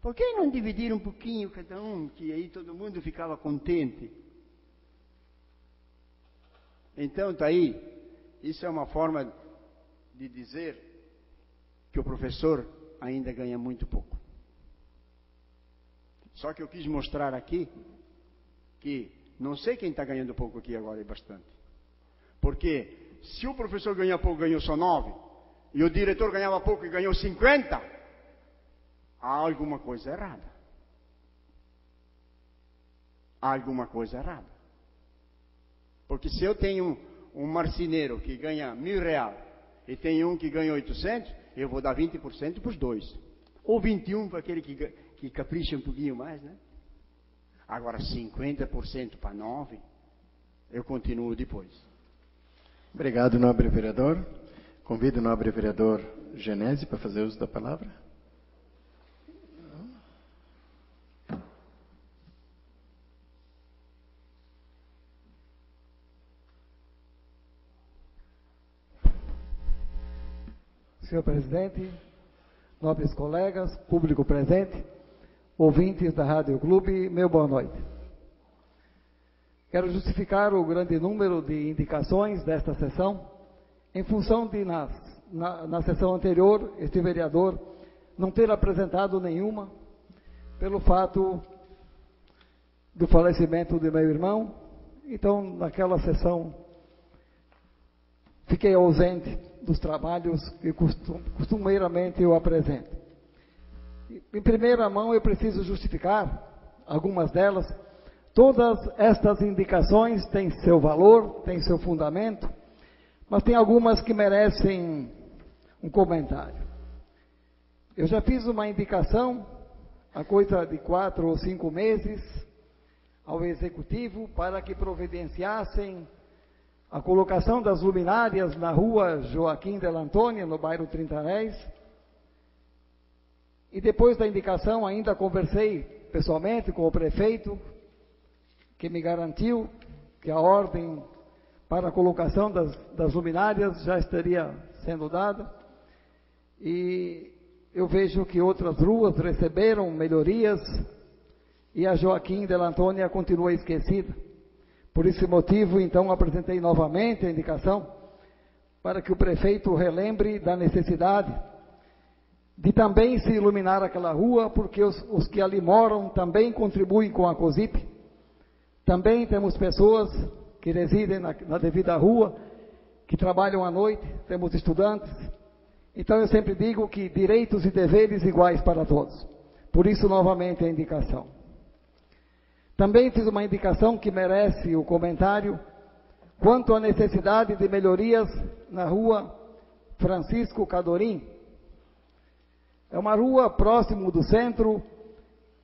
Por que não dividir um pouquinho cada um, que aí todo mundo ficava contente? Então está aí. Isso é uma forma de dizer que o professor ainda ganha muito pouco. Só que eu quis mostrar aqui que não sei quem está ganhando pouco aqui agora, é bastante. Porque se o professor ganha pouco, ganhou só 9, e o diretor ganhava pouco e ganhou 50, há alguma coisa errada. Há alguma coisa errada. Porque se eu tenho um marceneiro que ganha R$1.000 e tem um que ganha 800, eu vou dar 20% para os dois. Ou 21% para aquele que capricha um pouquinho mais, né? Agora 50% para 9%, eu continuo depois. Obrigado, nobre vereador. Convido o nobre vereador Genese para fazer uso da palavra. Senhor presidente, nobres colegas, público presente, ouvintes da Rádio Clube, meu boa noite. Quero justificar o grande número de indicações desta sessão, em função de, na sessão anterior, este vereador não ter apresentado nenhuma, pelo fato do falecimento de meu irmão. Então, naquela sessão, fiquei ausente dos trabalhos que costumeiramente eu apresento. Em primeira mão, eu preciso justificar algumas delas. Todas estas indicações têm seu valor, têm seu fundamento, mas tem algumas que merecem um comentário. Eu já fiz uma indicação, há coisa de 4 ou 5 meses, ao Executivo para que providenciassem a colocação das luminárias na rua Joaquim Della Antônia, no bairro Trintanéis. E depois da indicação ainda conversei pessoalmente com o prefeito, que me garantiu que a ordem para a colocação das luminárias já estaria sendo dada. E eu vejo que outras ruas receberam melhorias e a Joaquim Della Antônia continua esquecida. Por esse motivo, então, apresentei novamente a indicação para que o prefeito relembre da necessidade de também se iluminar aquela rua, porque os que ali moram também contribuem com a COSIP. Também temos pessoas que residem na devida rua, que trabalham à noite, temos estudantes. Então eu sempre digo que direitos e deveres iguais para todos. Por isso, novamente, a indicação. Também fiz uma indicação que merece o comentário, quanto à necessidade de melhorias na rua Francisco Cadorim. É uma rua próximo do centro,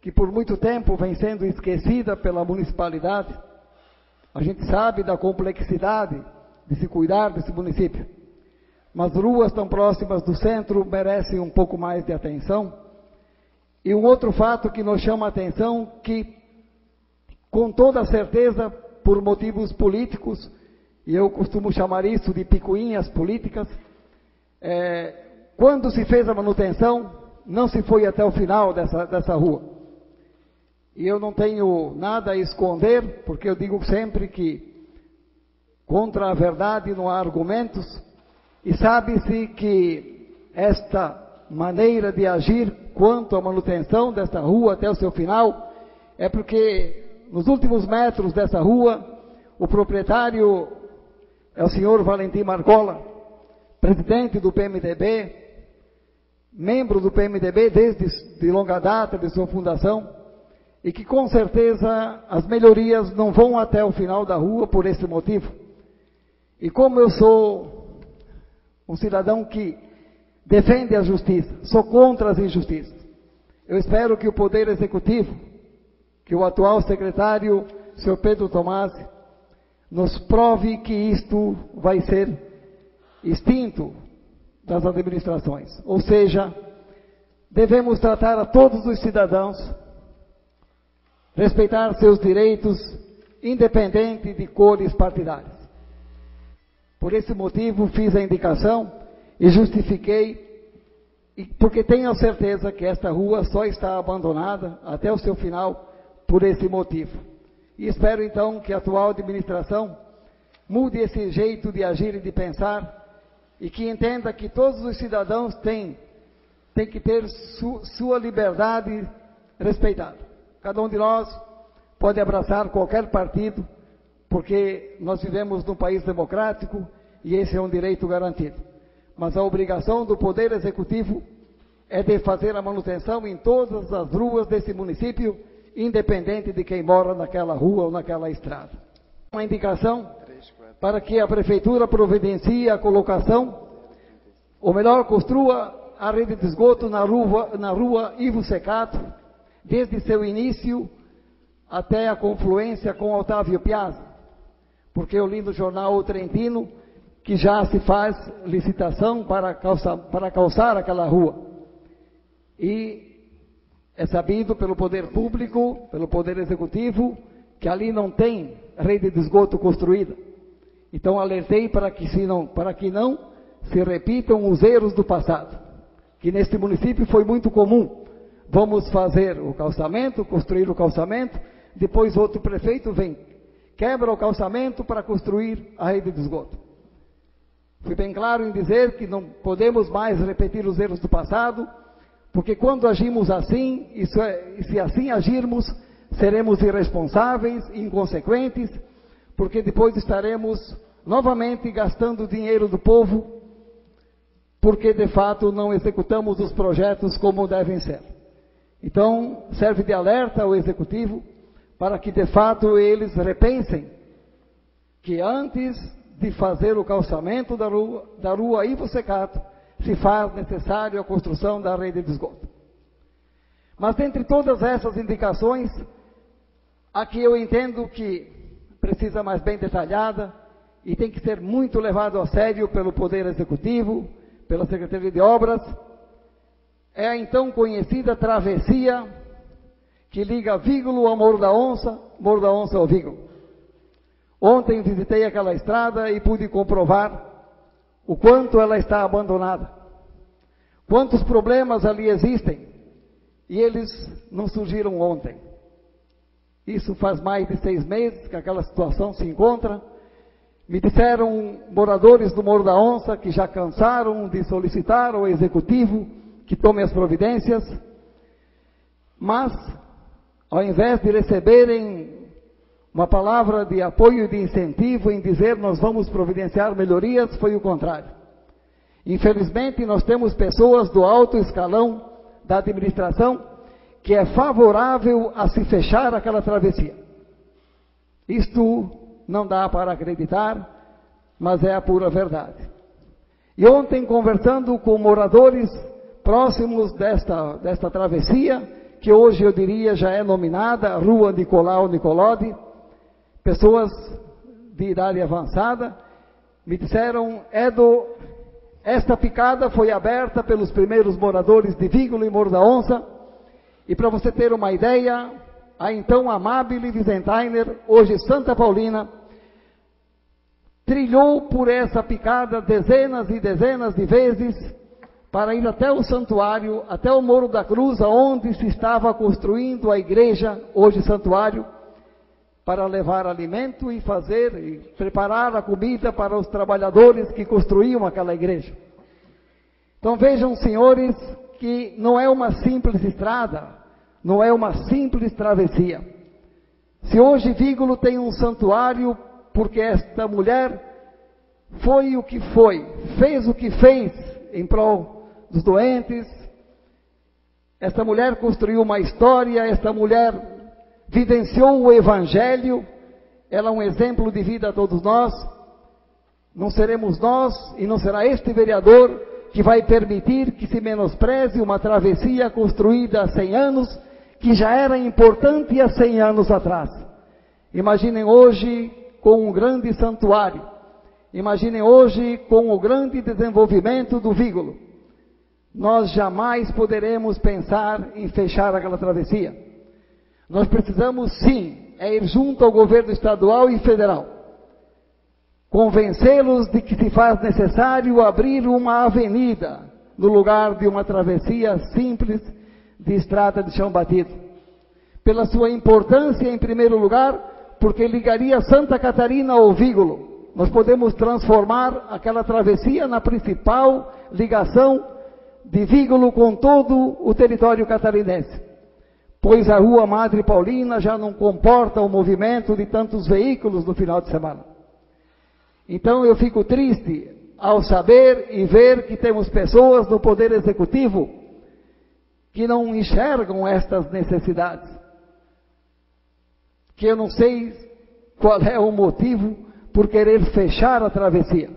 que por muito tempo vem sendo esquecida pela municipalidade. A gente sabe da complexidade de se cuidar desse município. mas ruas tão próximas do centro merecem um pouco mais de atenção. E um outro fato que nos chama a atenção, que com toda certeza, por motivos políticos, e eu costumo chamar isso de picuinhas políticas, quando se fez a manutenção, não se foi até o final dessa rua. E eu não tenho nada a esconder, porque eu digo sempre que contra a verdade não há argumentos, e sabe-se que esta maneira de agir quanto à manutenção desta rua até o seu final, é porque nos últimos metros dessa rua, o proprietário é o senhor Valentim Marcola, presidente do PMDB, membro do PMDB desde de longa data de sua fundação, e que com certeza as melhorias não vão até o final da rua por esse motivo. E como eu sou um cidadão que defende a justiça, sou contra as injustiças, eu espero que o Poder Executivo, que o atual secretário, senhor Pedro Tomasi, nos prove que isto vai ser extinto das administrações. Ou seja, devemos tratar a todos os cidadãos, respeitar seus direitos, independente de cores partidárias. Por esse motivo, fiz a indicação e justifiquei, porque tenho a certeza que esta rua só está abandonada até o seu final por esse motivo. E espero então que a atual administração mude esse jeito de agir e de pensar, e que entenda que todos os cidadãos têm que ter sua liberdade respeitada. Cada um de nós pode abraçar qualquer partido, porque nós vivemos num país democrático e esse é um direito garantido. Mas a obrigação do Poder Executivo é de fazer a manutenção em todas as ruas desse município, independente de quem mora naquela rua ou naquela estrada. Uma indicação para que a Prefeitura providencie a colocação, ou melhor, construa a rede de esgoto na rua Ivo Secato, desde seu início até a confluência com Otávio Piazza, porque eu li no jornal O Trentino que já se faz licitação para calçar aquela rua. E é sabido pelo poder público, pelo poder executivo, que ali não tem rede de esgoto construída. Então alertei para que não se repitam os erros do passado, que neste município foi muito comum. Vamos fazer o calçamento, construir o calçamento, depois outro prefeito vem, quebra o calçamento para construir a rede de esgoto. Fui bem claro em dizer que não podemos mais repetir os erros do passado, porque quando agimos assim, e se assim agirmos, seremos irresponsáveis, inconsequentes, porque depois estaremos novamente gastando dinheiro do povo, porque de fato não executamos os projetos como devem ser. Então, serve de alerta ao Executivo, para que de fato eles repensem que antes de fazer o calçamento da rua Ivo Secato, se faz necessário a construção da rede de esgoto. Mas dentre todas essas indicações, a que eu entendo que precisa mais bem detalhada e tem que ser muito levado a sério pelo Poder Executivo, pela Secretaria de Obras, é a então conhecida travessia que liga Vígulo ao Morro da Onça ao Vígulo. Ontem visitei aquela estrada e pude comprovar o quanto ela está abandonada, quantos problemas ali existem, e eles não surgiram ontem. Isso faz mais de 6 meses que aquela situação se encontra. Me disseram moradores do Morro da Onça que já cansaram de solicitar ao Executivo que tome as providências, mas ao invés de receberem uma palavra de apoio e de incentivo em dizer nós vamos providenciar melhorias, foi o contrário. Infelizmente, nós temos pessoas do alto escalão da administração que é favorável a se fechar aquela travessia. Isto não dá para acreditar, mas é a pura verdade. E ontem, conversando com moradores próximos desta travessia, que hoje eu diria já é nominada Rua Nicolau Nicolodi, pessoas de idade avançada, me disseram, Esta picada foi aberta pelos primeiros moradores de Vígulo e Morro da Onça, e para você ter uma ideia, a então Amabile Visentainer, hoje Santa Paulina, trilhou por essa picada dezenas e dezenas de vezes para ir até o santuário, até o Morro da Cruz, onde se estava construindo a igreja, hoje santuário, para levar alimento e fazer e preparar a comida para os trabalhadores que construíam aquela igreja. Então vejam, senhores, que não é uma simples estrada, não é uma simples travessia. Se hoje Vígulo tem um santuário, porque esta mulher foi o que foi, fez o que fez em prol dos doentes, esta mulher construiu uma história, esta mulher vivenciou o Evangelho, ela é um exemplo de vida a todos nós. Não seremos nós e não será este vereador que vai permitir que se menospreze uma travessia construída há 100 anos, que já era importante há 100 anos atrás. Imaginem hoje com um grande santuário, imaginem hoje com o grande desenvolvimento do Vígulo. Nós jamais poderemos pensar em fechar aquela travessia. Nós precisamos sim, ir junto ao governo estadual e federal, convencê-los de que se faz necessário abrir uma avenida no lugar de uma travessia simples de estrada de chão batido. Pela sua importância, em primeiro lugar, porque ligaria Santa Catarina ao Vígulo. Nós podemos transformar aquela travessia na principal ligação de Vígulo com todo o território catarinense, pois a Rua Madre Paulina já não comporta o movimento de tantos veículos no final de semana. Então eu fico triste ao saber e ver que temos pessoas no Poder Executivo que não enxergam estas necessidades, que eu não sei qual é o motivo por querer fechar a travessia.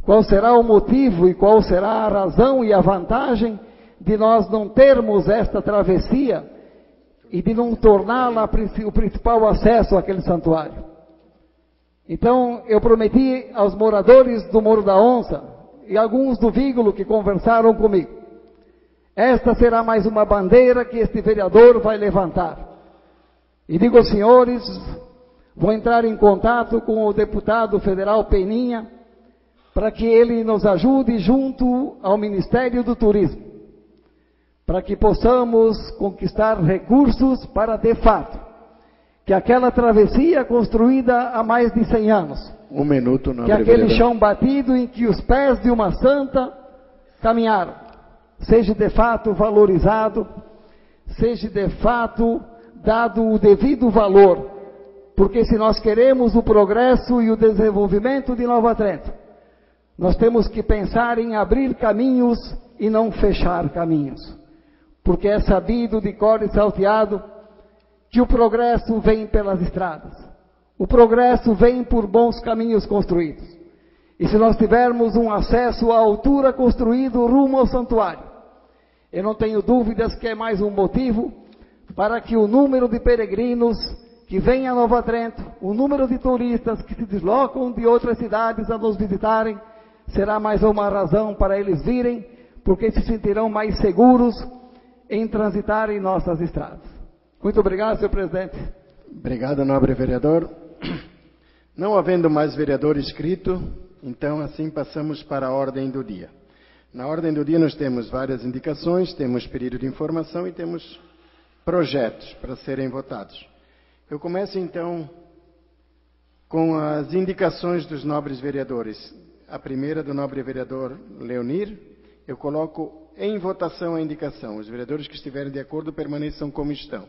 Qual será o motivo e qual será a razão e a vantagem de nós não termos esta travessia e de não torná-la o principal acesso àquele santuário? Então, eu prometi aos moradores do Morro da Onça e alguns do Vígulo que conversaram comigo, esta será mais uma bandeira que este vereador vai levantar. E digo aos senhores, vou entrar em contato com o deputado federal Peninha, para que ele nos ajude junto ao Ministério do Turismo, para que possamos conquistar recursos para, de fato, que aquela travessia construída há mais de 100 anos, Um minuto, que aquele chão batido em que os pés de uma santa caminharam, seja de fato valorizado, seja de fato dado o devido valor, porque se nós queremos o progresso e o desenvolvimento de Nova Trento, nós temos que pensar em abrir caminhos e não fechar caminhos, porque é sabido de cor e salteado que o progresso vem pelas estradas, o progresso vem por bons caminhos construídos. E se nós tivermos um acesso à altura construído rumo ao santuário, eu não tenho dúvidas que é mais um motivo para que o número de peregrinos que vêm a Nova Trento, o número de turistas que se deslocam de outras cidades a nos visitarem, será mais uma razão para eles virem, porque se sentirão mais seguros em transitar em nossas estradas. Muito obrigado, senhor presidente. Obrigado, nobre vereador. Não havendo mais vereador inscrito, então assim passamos para a ordem do dia. Na ordem do dia nós temos várias indicações, temos pedido de informação e temos projetos para serem votados. Eu começo então com as indicações dos nobres vereadores. A primeira do nobre vereador Leonir, eu coloco em votação a indicação. Os vereadores que estiverem de acordo permaneçam como estão.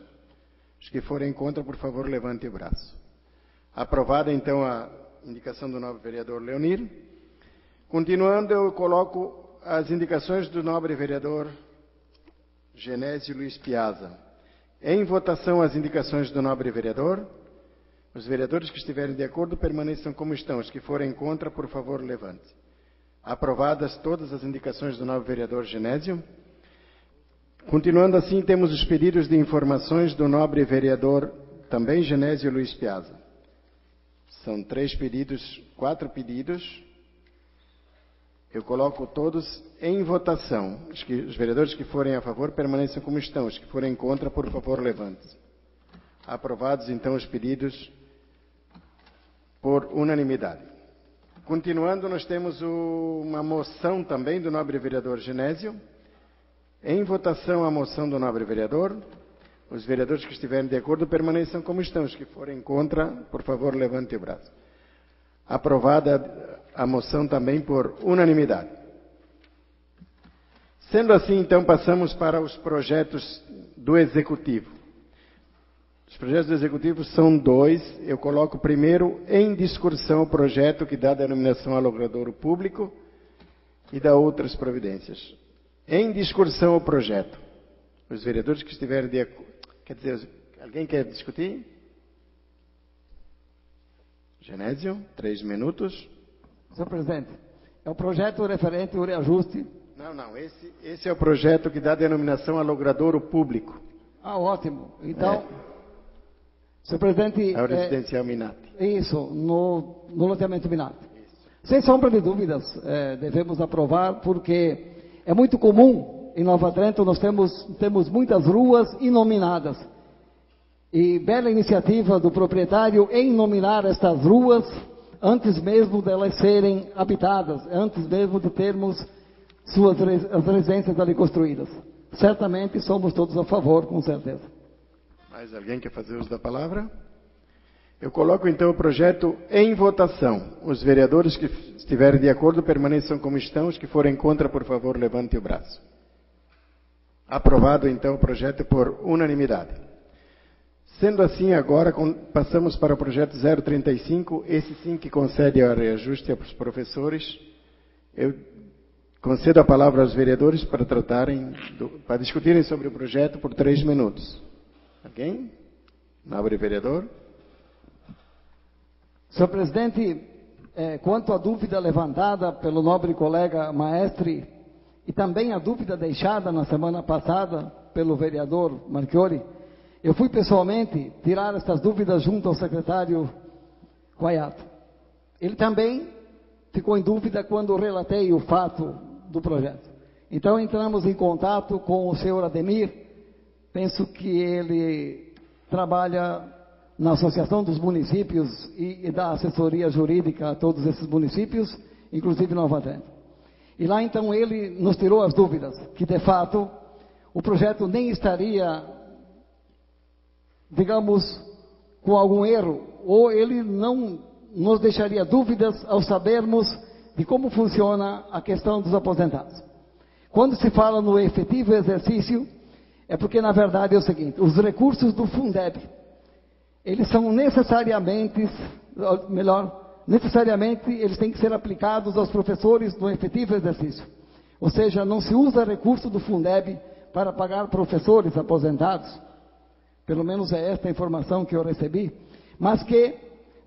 Os que forem contra, por favor, levante o braço. Aprovada então a indicação do nobre vereador Leonir. Continuando, eu coloco as indicações do nobre vereador Genésio Luiz Piazza. Em votação as indicações do nobre vereador. Os vereadores que estiverem de acordo permaneçam como estão. Os que forem contra, por favor, levante. Aprovadas todas as indicações do nobre vereador Genésio. Continuando assim, temos os pedidos de informações do nobre vereador, também Genésio Luiz Piazza. São 4 pedidos. Eu coloco todos em votação. Os vereadores que forem a favor permaneçam como estão. Os que forem contra, por favor, levante-se. Aprovados, então, os pedidos por unanimidade. Continuando, nós temos uma moção também do nobre vereador Genésio. Em votação a moção do nobre vereador. Os vereadores que estiverem de acordo permaneçam como estão. Os que forem contra, por favor, levante o braço. Aprovada a moção também por unanimidade. Sendo assim, então, passamos para os projetos do Executivo. Os projetos do Executivo são 2. Eu coloco primeiro em discussão o projeto que dá denominação ao logradouro público e dá outras providências. Em discussão o projeto. Os vereadores que estiverem de acordo. Quer dizer, alguém quer discutir? Genésio, 3 minutos. Senhor presidente, é o projeto referente ao reajuste. Não. Esse é o projeto que dá denominação ao logradouro público. Ah, ótimo. Então, senhor presidente... É o residencial Minati. Isso, no loteamento Minati. Sem sombra de dúvidas, devemos aprovar, porque é muito comum, em Nova Trento, nós temos muitas ruas inominadas. E bela iniciativa do proprietário em nominar estas ruas antes mesmo delas serem habitadas, antes mesmo de termos as residências ali construídas. Certamente somos todos a favor, com certeza. Mais alguém quer fazer uso da palavra? Eu coloco então o projeto em votação. Os vereadores que estiverem de acordo permaneçam como estão. Os que forem contra, por favor, levante o braço. Aprovado então o projeto por unanimidade. Sendo assim, agora passamos para o projeto 035, esse sim que concede a reajuste aos professores. Eu concedo a palavra aos vereadores para para discutirem sobre o projeto por 3 minutos. Alguém? Nobre vereador. Senhor presidente, quanto à dúvida levantada pelo nobre colega Maestre e também a dúvida deixada na semana passada pelo vereador Marchiori, eu fui pessoalmente tirar essas dúvidas junto ao secretário Guaiato. Ele também ficou em dúvida quando relatei o fato do projeto. Então entramos em contato com o senhor Ademir. Penso que ele trabalha na Associação dos Municípios e dá assessoria jurídica a todos esses municípios, inclusive Nova Trento. E lá então ele nos tirou as dúvidas, que de fato o projeto nem estaria, digamos, com algum erro, ou ele não nos deixaria dúvidas ao sabermos de como funciona a questão dos aposentados. Quando se fala no efetivo exercício, é porque na verdade é o seguinte: os recursos do Fundeb, eles são necessariamente eles têm que ser aplicados aos professores no efetivo exercício. Ou seja, não se usa recurso do Fundeb para pagar professores aposentados. Pelo menos é esta a informação que eu recebi. Mas que,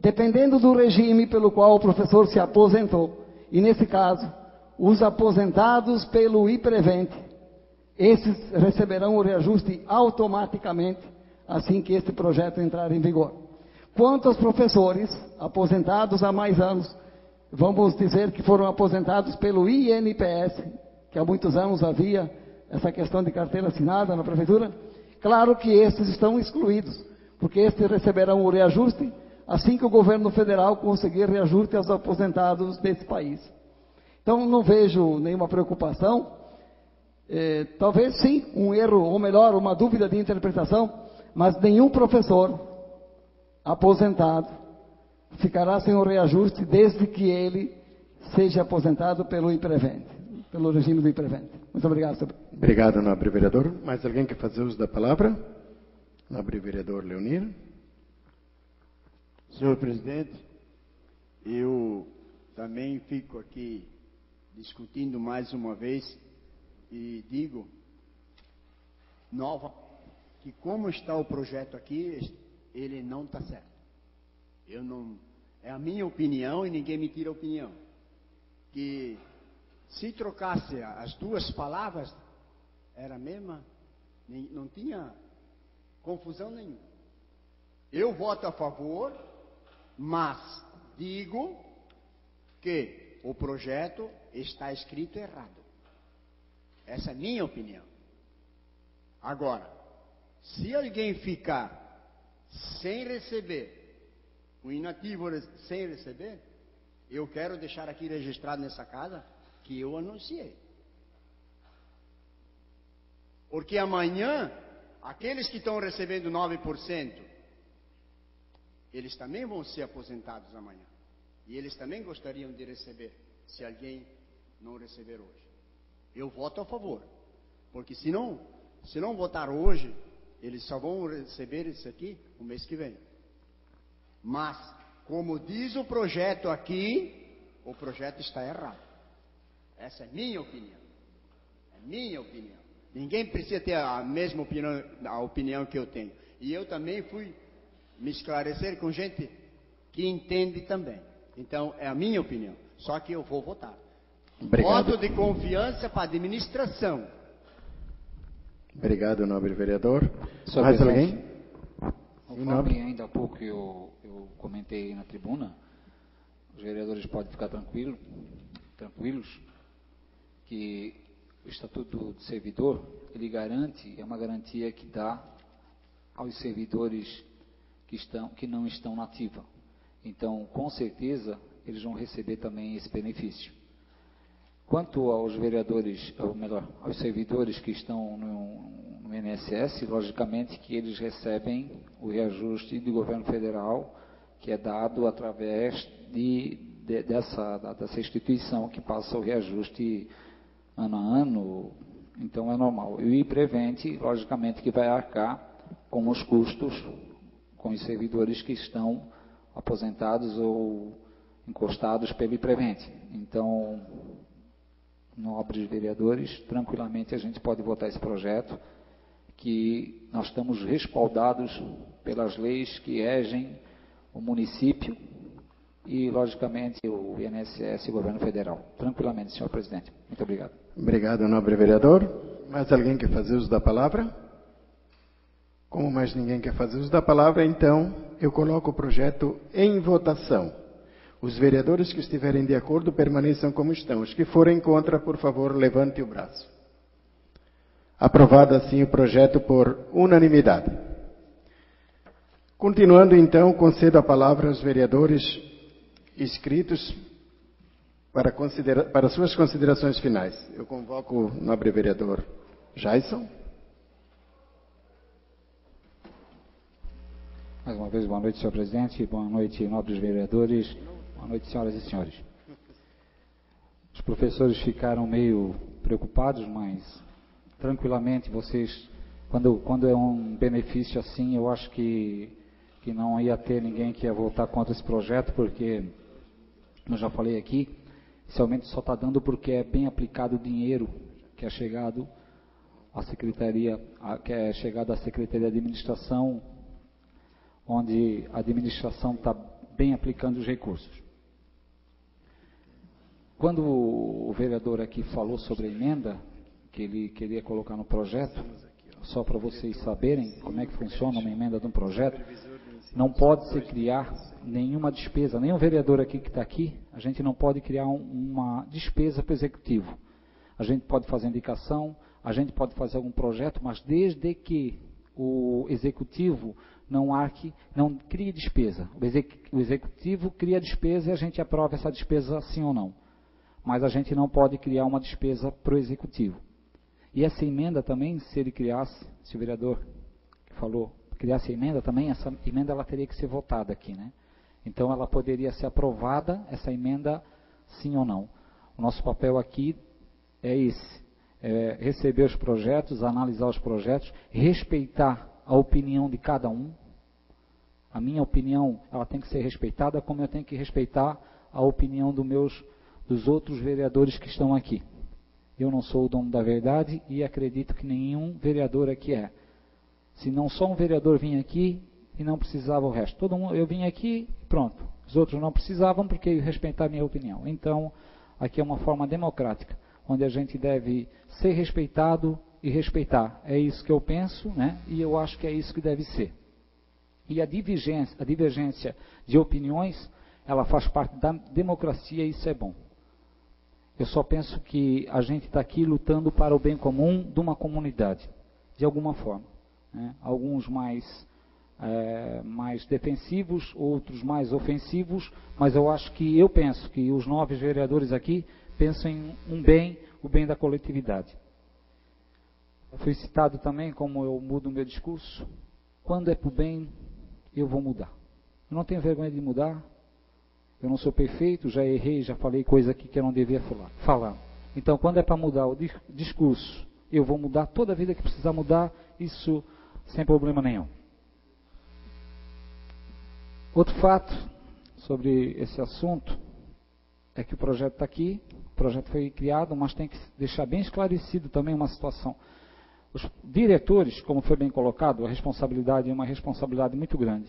dependendo do regime pelo qual o professor se aposentou, e nesse caso, os aposentados pelo IPREVENT, esses receberão o reajuste automaticamente assim que este projeto entrar em vigor. Quanto aos professores aposentados há mais anos, vamos dizer que foram aposentados pelo INPS, que há muitos anos havia essa questão de carteira assinada na prefeitura, claro que estes estão excluídos, porque estes receberão o reajuste assim que o governo federal conseguir reajuste aos aposentados desse país. Então não vejo nenhuma preocupação, talvez sim um erro, ou melhor, uma dúvida de interpretação, mas nenhum professor aposentado ficará sem o reajuste desde que ele seja aposentado pelo IPREVENT, pelo regime do IPREVENT. Muito obrigado, senhor. Obrigado, nobre vereador. Mais alguém quer fazer uso da palavra? Nobre vereador Leonir. Senhor presidente, eu também fico aqui discutindo mais uma vez e digo que como está o projeto aqui, ele não está certo. É a minha opinião e ninguém me tira a opinião. Que se trocasse as duas palavras, era a mesma, não tinha confusão nenhuma. Eu voto a favor, mas digo que o projeto está escrito errado. Essa é a minha opinião. Agora, se alguém ficar sem receber, o inativo sem receber, eu quero deixar aqui registrado nessa casa que eu anunciei. Porque amanhã, aqueles que estão recebendo 9%, eles também vão ser aposentados amanhã. E eles também gostariam de receber, se alguém não receber hoje. Eu voto a favor. Porque se não votar hoje, eles só vão receber isso aqui no mês que vem. Mas, como diz o projeto aqui, o projeto está errado. Essa é minha opinião. É minha opinião. Ninguém precisa ter a mesma opinião, a opinião que eu tenho. E eu também fui me esclarecer com gente que entende também. Então, é a minha opinião. Só que eu vou votar. Obrigado. Voto de confiança para a administração. Obrigado, nobre vereador. Senhor Mais presidente, alguém? Conforme ainda há pouco eu comentei na tribuna, os vereadores podem ficar tranquilos, que o Estatuto do Servidor, ele garante, é uma garantia que dá aos servidores que não estão na ativa. Então, com certeza, eles vão receber também esse benefício. Quanto aos vereadores, ou melhor, aos servidores que estão no INSS, logicamente que eles recebem o reajuste do governo federal, que é dado através dessa instituição que passa o reajuste ano a ano, então é normal. E o IPREVENT, logicamente, que vai arcar com os custos com os servidores que estão aposentados ou encostados pelo IPREVENT. Então, nobres vereadores, tranquilamente a gente pode votar esse projeto, que nós estamos respaldados pelas leis que regem o município e, logicamente, o INSS e o governo federal. Tranquilamente, senhor presidente. Muito obrigado. Obrigado, nobre vereador. Mais alguém quer fazer uso da palavra? Como mais ninguém quer fazer uso da palavra, então eu coloco o projeto em votação. Os vereadores que estiverem de acordo permaneçam como estão. Os que forem contra, por favor, levante o braço. Aprovado assim o projeto por unanimidade. Continuando então, concedo a palavra aos vereadores inscritos para suas considerações finais. Eu convoco o nobre vereador Jaison. Mais uma vez, boa noite, senhor presidente, boa noite, nobres vereadores, boa noite, senhoras e senhores. Os professores ficaram meio preocupados, mas tranquilamente vocês, quando é um benefício assim, eu acho que não ia ter ninguém que ia votar contra esse projeto, porque, como eu já falei aqui, esse aumento só está dando porque é bem aplicado o dinheiro que é chegado à Secretaria de Administração, onde a administração está bem aplicando os recursos. Quando o vereador aqui falou sobre a emenda, que ele queria colocar no projeto, só para vocês saberem como é que funciona uma emenda de um projeto, não pode se criar nenhuma despesa, nenhum vereador aqui que está aqui, a gente não pode criar uma despesa para o executivo. A gente pode fazer indicação, a gente pode fazer algum projeto, mas desde que o executivo não crie despesa. O executivo cria despesa e a gente aprova essa despesa sim ou não. Mas a gente não pode criar uma despesa para o executivo. E essa emenda também, se ele criasse, se o vereador que falou, criasse a emenda também, essa emenda ela teria que ser votada aqui, né? Então ela poderia ser aprovada, essa emenda, sim ou não. O nosso papel aqui é esse, receber os projetos, analisar os projetos, respeitar a opinião de cada um. A minha opinião, ela tem que ser respeitada, como eu tenho que respeitar a opinião dos outros vereadores que estão aqui. Eu não sou o dono da verdade e acredito que nenhum vereador aqui é. Se não só um vereador vinha aqui e não precisava o resto. Eu vim aqui e pronto. Os outros não precisavam porque eu respeitar a minha opinião. Então, aqui é uma forma democrática, onde a gente deve ser respeitado e respeitar. É isso que eu penso, né? E eu acho que é isso que deve ser. E a divergência de opiniões, ela faz parte da democracia e isso é bom. Eu só penso que a gente está aqui lutando para o bem comum de uma comunidade, de alguma forma, né? Alguns mais defensivos, outros mais ofensivos, mas eu penso que os 9 vereadores aqui pensam em o bem da coletividade. Eu fui citado também como eu mudo o meu discurso. Quando é para o bem, eu vou mudar. Eu não tenho vergonha de mudar. Eu não sou perfeito, já errei, já falei coisa aqui que eu não devia falar. Então, quando é para mudar o discurso, eu vou mudar toda a vida que precisar mudar, isso sem problema nenhum. Outro fato sobre esse assunto é que o projeto está aqui, o projeto foi criado, mas tem que deixar bem esclarecido também uma situação. Os diretores, como foi bem colocado, a responsabilidade é uma responsabilidade muito grande.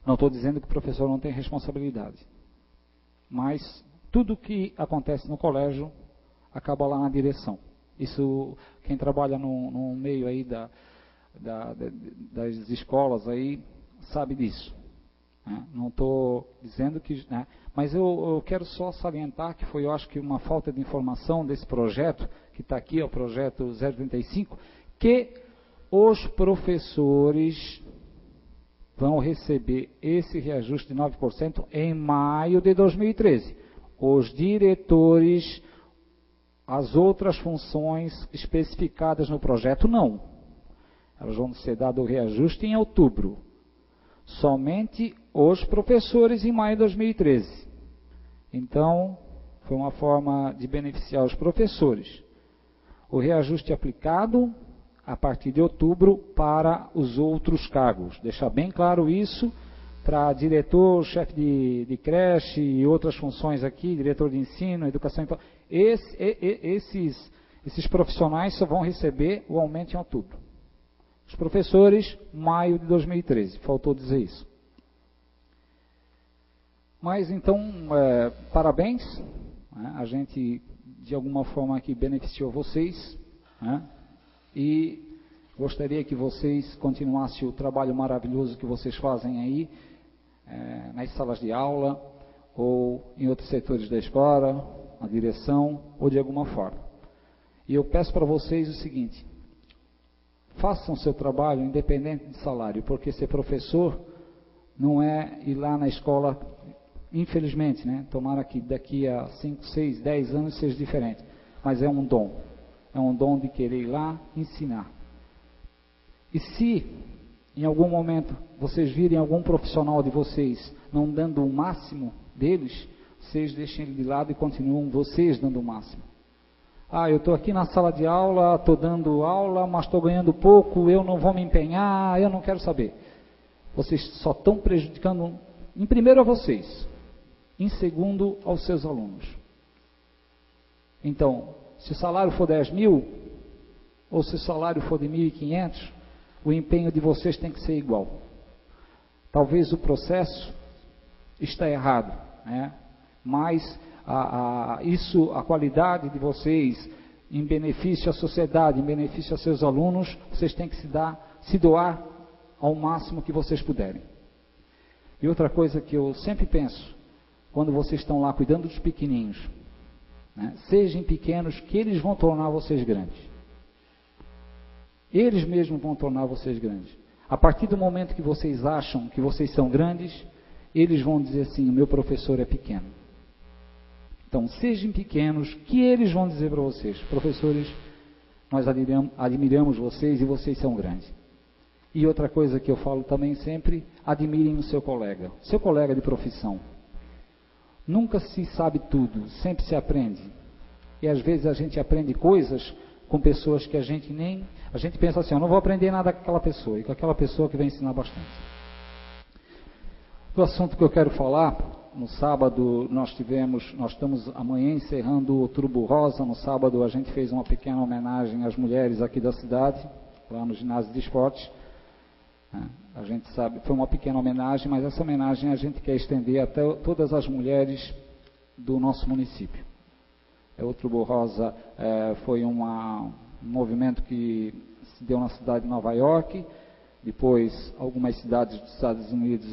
Não estou dizendo que o professor não tem responsabilidade, mas tudo que acontece no colégio acaba lá na direção. Isso, quem trabalha no meio aí das escolas aí, sabe disso. Né? Não estou dizendo que... Né? Mas eu quero só salientar que foi, eu acho que uma falta de informação desse projeto, que está aqui, o projeto 035, que os professores vão receber esse reajuste de 9% em maio de 2013. Os diretores, as outras funções especificadas no projeto, não. Elas vão ser dado o reajuste em outubro. Somente os professores em maio de 2013. Então, foi uma forma de beneficiar os professores. O reajuste aplicado a partir de outubro para os outros cargos. Deixar bem claro isso para diretor, chefe de creche e outras funções aqui, diretor de ensino, educação. Então, esses profissionais só vão receber o aumento em outubro. Os professores, maio de 2013. Faltou dizer isso. Mas então, parabéns. Né? A gente, de alguma forma, aqui beneficiou vocês. Né? E gostaria que vocês continuassem o trabalho maravilhoso que vocês fazem aí, nas salas de aula, ou em outros setores da escola, na direção, ou de alguma forma. E eu peço para vocês o seguinte: façam seu trabalho independente de salário, porque ser professor não é ir lá na escola, infelizmente, né? Tomara que daqui a 5, 6, 10 anos seja diferente, mas é um dom. É um dom de querer ir lá ensinar. E se em algum momento vocês virem algum profissional de vocês não dando o máximo deles, vocês deixem ele de lado e continuam vocês dando o máximo. Ah, eu estou aqui na sala de aula, estou dando aula, mas estou ganhando pouco, eu não vou me empenhar, eu não quero saber. Vocês só estão prejudicando, em primeiro, a vocês, em segundo, aos seus alunos. Então, se o salário for 10 mil, ou se o salário for de 1.500, o empenho de vocês tem que ser igual. Talvez o processo está errado, né? Mas a qualidade de vocês, em benefício à sociedade, em benefício a seus alunos, vocês têm que se doar ao máximo que vocês puderem. E outra coisa que eu sempre penso, quando vocês estão lá cuidando dos pequeninhos, né? Sejam pequenos, que eles vão tornar vocês grandes. Eles mesmos vão tornar vocês grandes. A partir do momento que vocês acham que vocês são grandes, eles vão dizer assim: o meu professor é pequeno. Então, sejam pequenos, que eles vão dizer para vocês: professores, nós admiramos vocês e vocês são grandes. E outra coisa que eu falo também sempre: admirem o seu colega de profissão. Nunca se sabe tudo, sempre se aprende. E às vezes a gente aprende coisas com pessoas que a gente pensa assim: eu não vou aprender nada com aquela pessoa, e com aquela pessoa que vai ensinar bastante. O assunto que eu quero falar, no sábado nós estamos amanhã encerrando o Outubro Rosa. No sábado a gente fez uma pequena homenagem às mulheres aqui da cidade, lá no ginásio de esportes. A gente sabe, foi uma pequena homenagem, mas essa homenagem a gente quer estender até todas as mulheres do nosso município. O Outubro Rosa foi um movimento que se deu na cidade de Nova York, depois algumas cidades dos Estados Unidos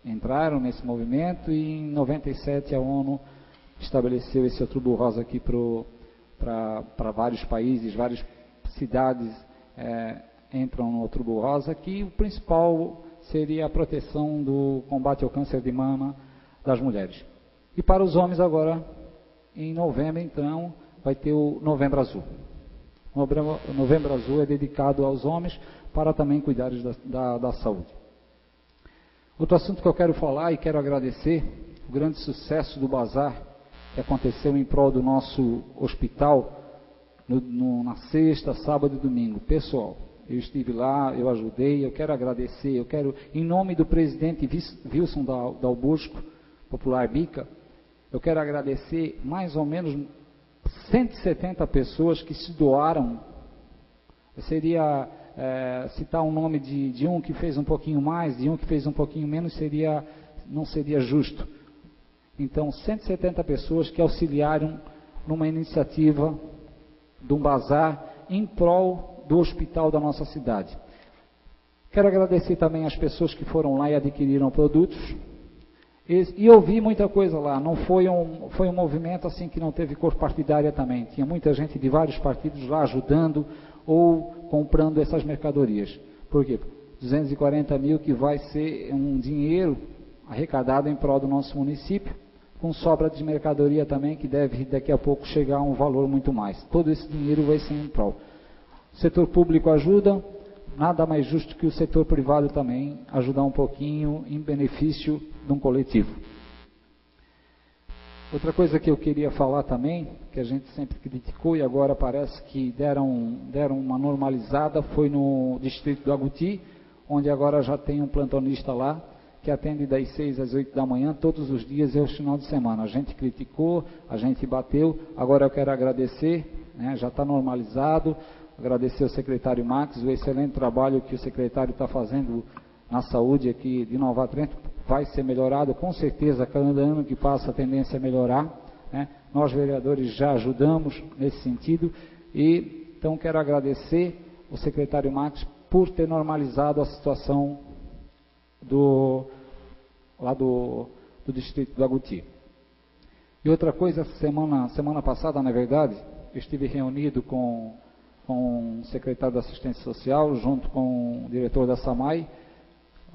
entraram nesse movimento e em 97 a ONU estabeleceu esse Outubro Rosa aqui para vários países, várias cidades entram no Outubro Rosa, que o principal seria a proteção do combate ao câncer de mama das mulheres. E para os homens agora, em novembro, então, vai ter o Novembro Azul. O Novembro Azul é dedicado aos homens para também cuidar da saúde. Outro assunto que eu quero falar e quero agradecer, o grande sucesso do bazar que aconteceu em prol do nosso hospital na sexta, sábado e domingo. Pessoal, eu estive lá, eu ajudei, eu quero agradecer, eu quero, em nome do presidente Wilson Dalbosco, Popular Bica, eu quero agradecer mais ou menos 170 pessoas que se doaram. Seria citar um nome de um que fez um pouquinho mais, de um que fez um pouquinho menos, não seria justo. Então, 170 pessoas que auxiliaram numa iniciativa de um bazar em prol do hospital da nossa cidade. Quero agradecer também as pessoas que foram lá e adquiriram produtos. E eu vi muita coisa lá, não foi um movimento assim que não teve cor partidária também. Tinha muita gente de vários partidos lá ajudando ou comprando essas mercadorias. Por quê? 240 mil que vai ser um dinheiro arrecadado em prol do nosso município, com sobra de mercadoria também, que deve daqui a pouco chegar a um valor muito mais. Todo esse dinheiro vai ser em prol. O setor público ajuda, nada mais justo que o setor privado também ajudar um pouquinho em benefício de um coletivo. Outra coisa que eu queria falar também, que a gente sempre criticou e agora parece que deram uma normalizada, foi no distrito do Aguti, onde agora já tem um plantonista lá, que atende das 6 às 8 da manhã, todos os dias e aos final de semana. A gente criticou, a gente bateu, agora eu quero agradecer, já está normalizado, agradecer ao secretário Max, o excelente trabalho que o secretário está fazendo na saúde aqui de Nova Trento, vai ser melhorado, com certeza, cada ano que passa a tendência é melhorar, Nós vereadores já ajudamos nesse sentido, e então quero agradecer o secretário Max por ter normalizado a situação do distrito do Aguti. E outra coisa, semana passada, na verdade, eu estive reunido com o secretário da Assistência Social, junto com o diretor da SAMAI.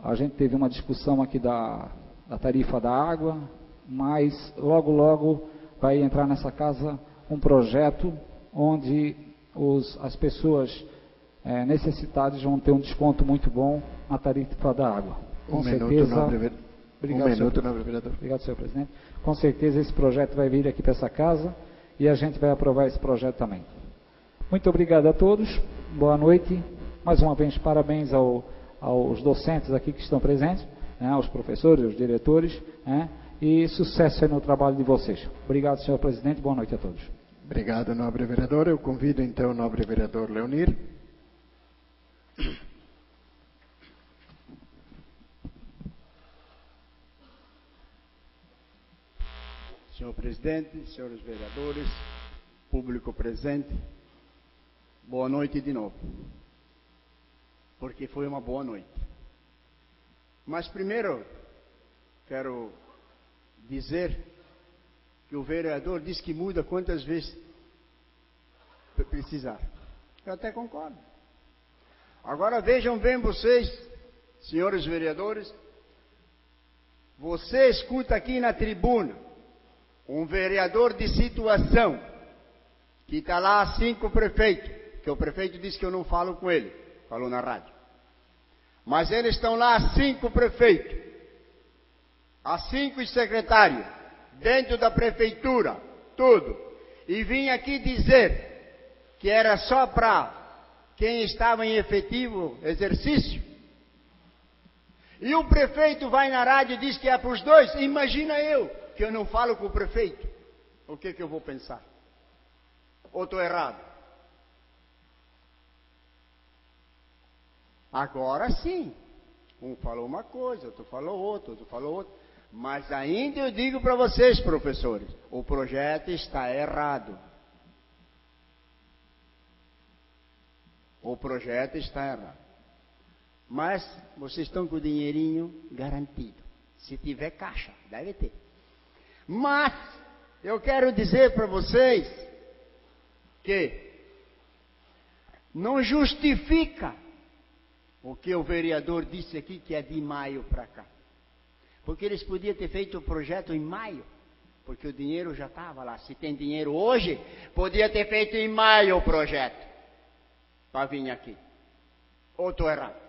A gente teve uma discussão aqui da tarifa da água, mas logo vai entrar nessa casa um projeto onde as pessoas necessitadas vão ter um desconto muito bom na tarifa da água. Com certeza. Obrigado, senhor presidente. Com certeza esse projeto vai vir aqui para essa casa e a gente vai aprovar esse projeto também. Muito obrigado a todos, boa noite. Mais uma vez, parabéns aos docentes aqui que estão presentes, aos professores, aos diretores, e sucesso aí no trabalho de vocês. Obrigado, senhor presidente, boa noite a todos. Obrigado, nobre vereador. Eu convido então o nobre vereador Leonir. Senhor presidente, senhores vereadores, público presente, boa noite de novo, porque foi uma boa noite. Mas primeiro, quero dizer que o vereador diz que muda quantas vezes precisar. Eu até concordo. Agora vejam bem vocês, senhores vereadores, você escuta aqui na tribuna um vereador de situação, que está lá assim com o prefeito, que o prefeito disse que eu não falo com ele, falou na rádio. Mas eles estão lá assim com o prefeito, assim com o secretário, dentro da prefeitura, tudo. E vim aqui dizer que era só para quem estava em efetivo exercício. E o prefeito vai na rádio e diz que é para os dois. Imagina eu, que eu não falo com o prefeito. O que eu vou pensar? Ou estou errado? Agora sim. Um falou uma coisa, outro falou outra. Mas ainda eu digo para vocês, professores, o projeto está errado. O projeto está errado. Mas vocês estão com o dinheirinho garantido. Se tiver caixa, deve ter. Mas eu quero dizer para vocês que não justifica o que o vereador disse aqui, que é de maio para cá. Porque eles podiam ter feito o projeto em maio, porque o dinheiro já estava lá. Se tem dinheiro hoje, podia ter feito em maio o projeto, para vir aqui. Ou estou errado?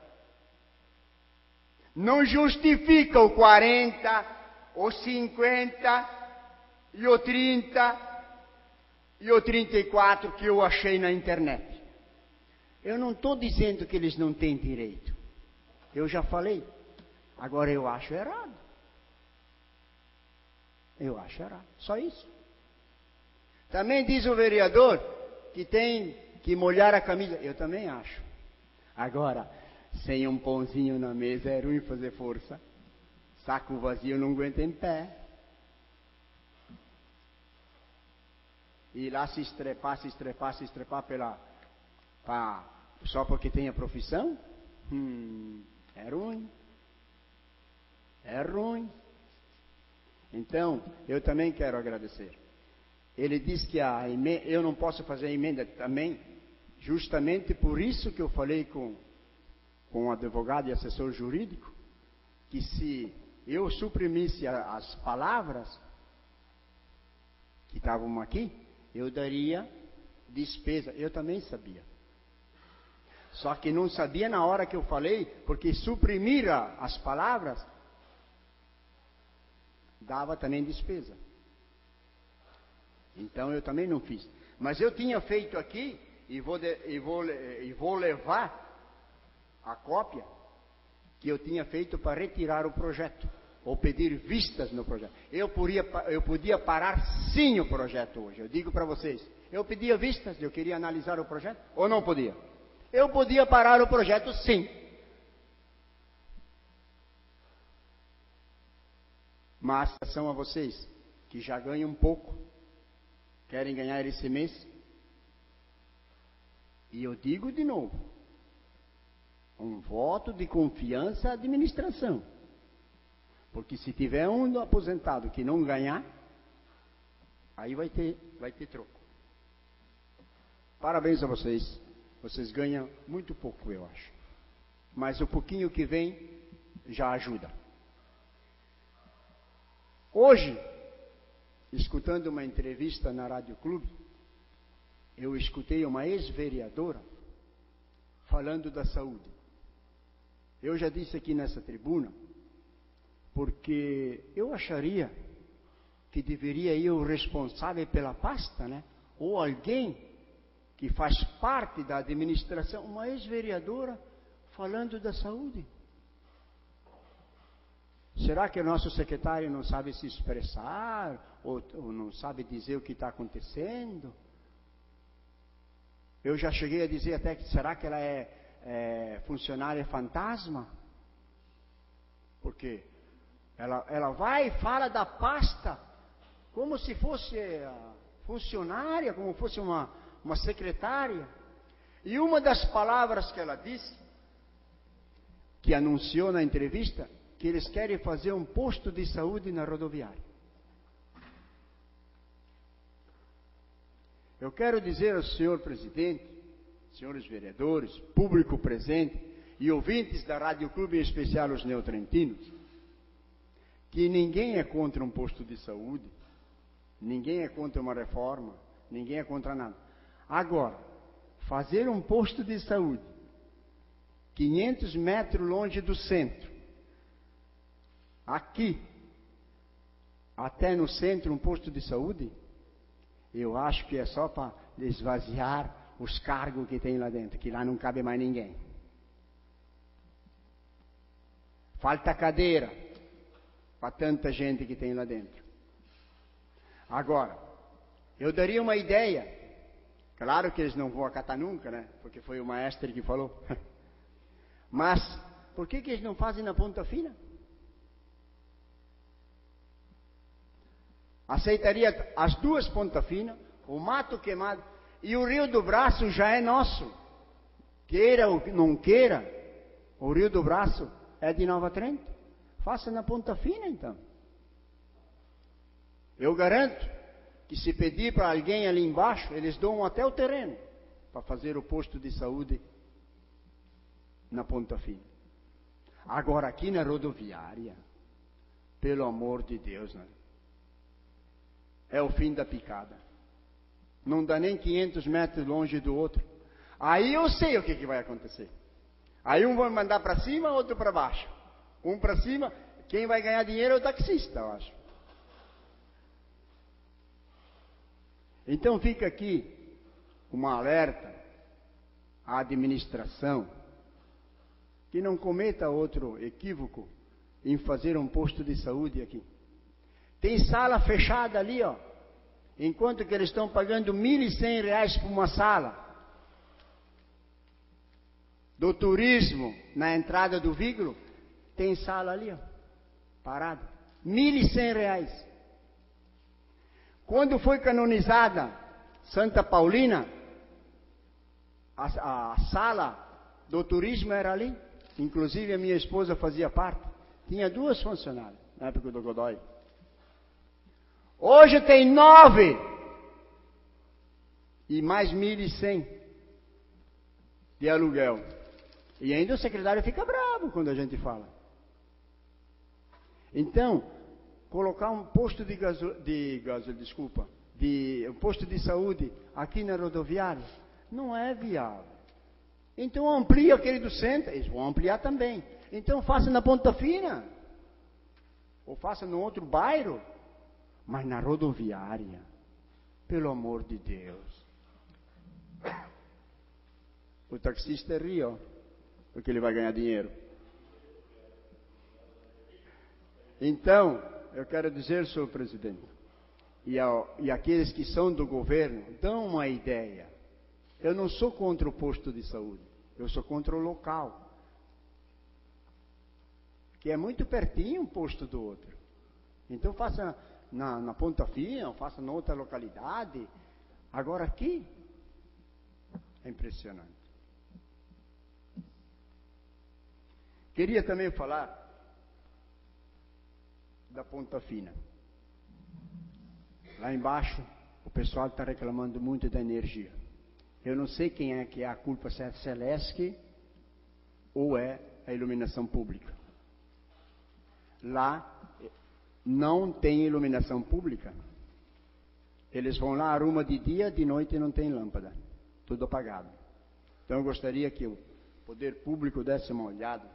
Não justifica o 40, o 50, e o 30, e o 34 que eu achei na internet. Eu não estou dizendo que eles não têm direito. Eu já falei. Agora eu acho errado. Eu acho errado. Só isso. Também diz o vereador que tem que molhar a camisa. Eu também acho. Agora, sem um pãozinho na mesa é ruim fazer força. Saco vazio não aguenta em pé. E lá se estrepar só porque tem a profissão? É ruim. É ruim. Então, eu também quero agradecer. Ele diz que eu não posso fazer a emenda também, justamente por isso que eu falei com o advogado e assessor jurídico, que se eu suprimisse as palavras que estavam aqui, eu daria despesa. Eu também sabia. Só que não sabia na hora que eu falei, porque suprimir as palavras dava também despesa. Então eu também não fiz. Mas eu tinha feito aqui, e vou levar a cópia que eu tinha feito para retirar o projeto, ou pedir vistas no projeto. Eu podia parar sim o projeto hoje. Eu digo para vocês, eu pedia vistas, eu queria analisar o projeto, ou não podia? Eu podia parar o projeto sim. Mas são a vocês que já ganham um pouco, querem ganhar esse mês. E eu digo de novo, um voto de confiança à administração. Porque se tiver um aposentado que não ganhar, aí vai ter troco. Parabéns a vocês. Vocês ganham muito pouco, eu acho. Mas o pouquinho que vem já ajuda. Hoje, escutando uma entrevista na Rádio Clube, eu escutei uma ex-vereadora falando da saúde. Eu já disse aqui nessa tribuna, porque eu acharia que deveria ir o responsável pela pasta, né? Ou alguém que faz parte da administração, uma ex-vereadora falando da saúde. Será que o nosso secretário não sabe se expressar, ou não sabe dizer o que está acontecendo? Eu já cheguei a dizer até que será que ela é funcionária fantasma? Porque ela vai e fala da pasta como se fosse funcionária, como fosse uma secretária. E uma das palavras que ela disse, que anunciou na entrevista, que eles querem fazer um posto de saúde na rodoviária. Eu quero dizer ao senhor presidente, senhores vereadores, público presente e ouvintes da Rádio Clube, em especial os neotrentinos, que ninguém é contra um posto de saúde, ninguém é contra uma reforma, ninguém é contra nada. Agora, fazer um posto de saúde 500 metros longe do centro, aqui, até no centro, um posto de saúde, eu acho que é só para esvaziar os cargos que tem lá dentro, que lá não cabe mais ninguém. Falta cadeira para tanta gente que tem lá dentro. Agora, eu daria uma ideia. Claro que eles não vão acatar nunca, né? Porque foi o maestro que falou. Mas, por que eles não fazem na Ponta Fina? Aceitaria as duas Ponta Fina, o Mato Queimado, e o Rio do Braço já é nosso. Queira ou não queira, o Rio do Braço é de Nova Trento. Faça na Ponta Fina, então. Eu garanto que se pedir para alguém ali embaixo, eles dão até o terreno para fazer o posto de saúde na Ponta Fina. Agora, aqui na rodoviária, pelo amor de Deus, né? É o fim da picada. Não dá nem 500 metros longe do outro. Aí eu sei o que vai acontecer. Aí um vai mandar para cima, outro para baixo. Um para cima, quem vai ganhar dinheiro é o taxista, eu acho. Então fica aqui uma alerta à administração que não cometa outro equívoco em fazer um posto de saúde aqui. Tem sala fechada ali, ó. Enquanto que eles estão pagando R$1.100 por uma sala. Do turismo, na entrada do Vigro, tem sala ali, ó, parada. R$1.100. Quando foi canonizada Santa Paulina, a sala do turismo era ali. Inclusive a minha esposa fazia parte. Tinha 2 funcionárias na época do Godoy. Hoje tem 9 e mais 1.100 de aluguel. E ainda o secretário fica bravo quando a gente fala. Então, colocar um posto um posto de saúde aqui na rodoviária não é viável. Então amplia aquele do centro, eles vão ampliar também. Então faça na Ponta Fina, ou faça no outro bairro, mas na rodoviária, pelo amor de Deus. O taxista ri, ó, porque ele vai ganhar dinheiro. Então, eu quero dizer, senhor presidente, e aqueles que são do governo, dão uma ideia. Eu não sou contra o posto de saúde, eu sou contra o local. Que é muito pertinho um posto do outro. Então faça na Ponta Fina, ou faça em outra localidade. Agora aqui, é impressionante. Queria também falar da Ponta Fina. Lá embaixo, o pessoal está reclamando muito da energia. Eu não sei quem é que é a culpa, se é a Celesc ou é a iluminação pública. Lá não tem iluminação pública. Eles vão lá, arruma de dia, de noite não tem lâmpada. Tudo apagado. Então eu gostaria que o poder público desse uma olhada.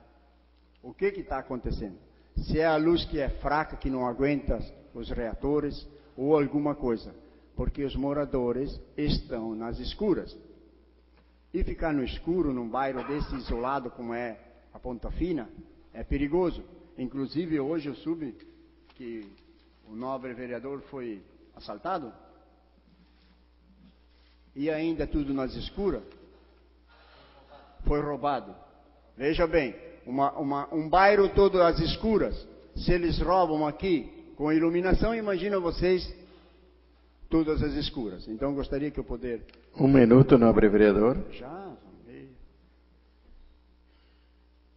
O que está acontecendo? Se é a luz que é fraca, que não aguenta os reatores, ou alguma coisa. Porque os moradores estão nas escuras. E ficar no escuro, num bairro desse isolado como é a Ponta Fina, é perigoso. Inclusive hoje eu soube que o nobre vereador foi assaltado. E ainda tudo nas escuras. Foi roubado. Veja bem, um bairro todo às escuras. Se eles roubam aqui com iluminação, imagina vocês todas as escuras. Então gostaria que eu poder... 1 minuto, nobre vereador. Já.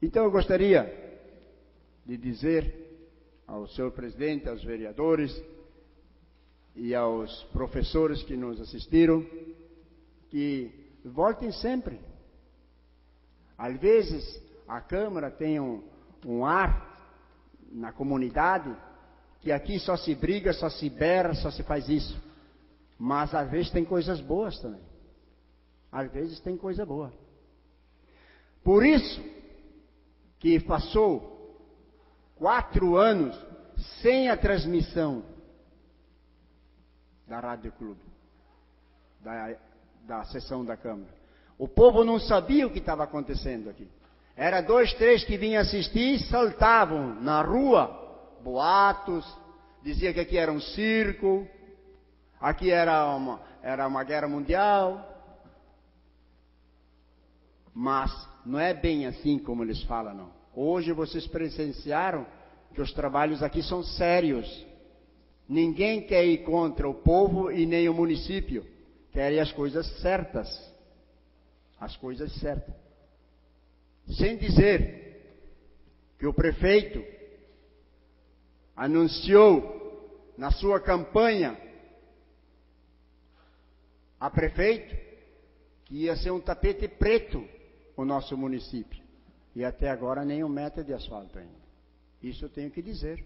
Então eu gostaria de dizer ao senhor presidente, aos vereadores e aos professores que nos assistiram, que voltem sempre. Às vezes a Câmara tem um ar na comunidade que aqui só se briga, só se berra, só se faz isso. Mas às vezes tem coisas boas também. Às vezes tem coisa boa. Por isso que passou 4 anos sem a transmissão da Rádio Clube, da sessão da Câmara. O povo não sabia o que estava acontecendo aqui. Era 2, 3 que vinham assistir e saltavam na rua, boatos, dizia que aqui era um circo, aqui era uma guerra mundial. Mas não é bem assim como eles falam, não. Hoje vocês presenciaram que os trabalhos aqui são sérios. Ninguém quer ir contra o povo e nem o município. Querem as coisas certas. As coisas certas. Sem dizer que o prefeito anunciou na sua campanha a prefeito que ia ser um tapete preto o nosso município. E até agora nem 1 metro de asfalto ainda. Isso eu tenho que dizer.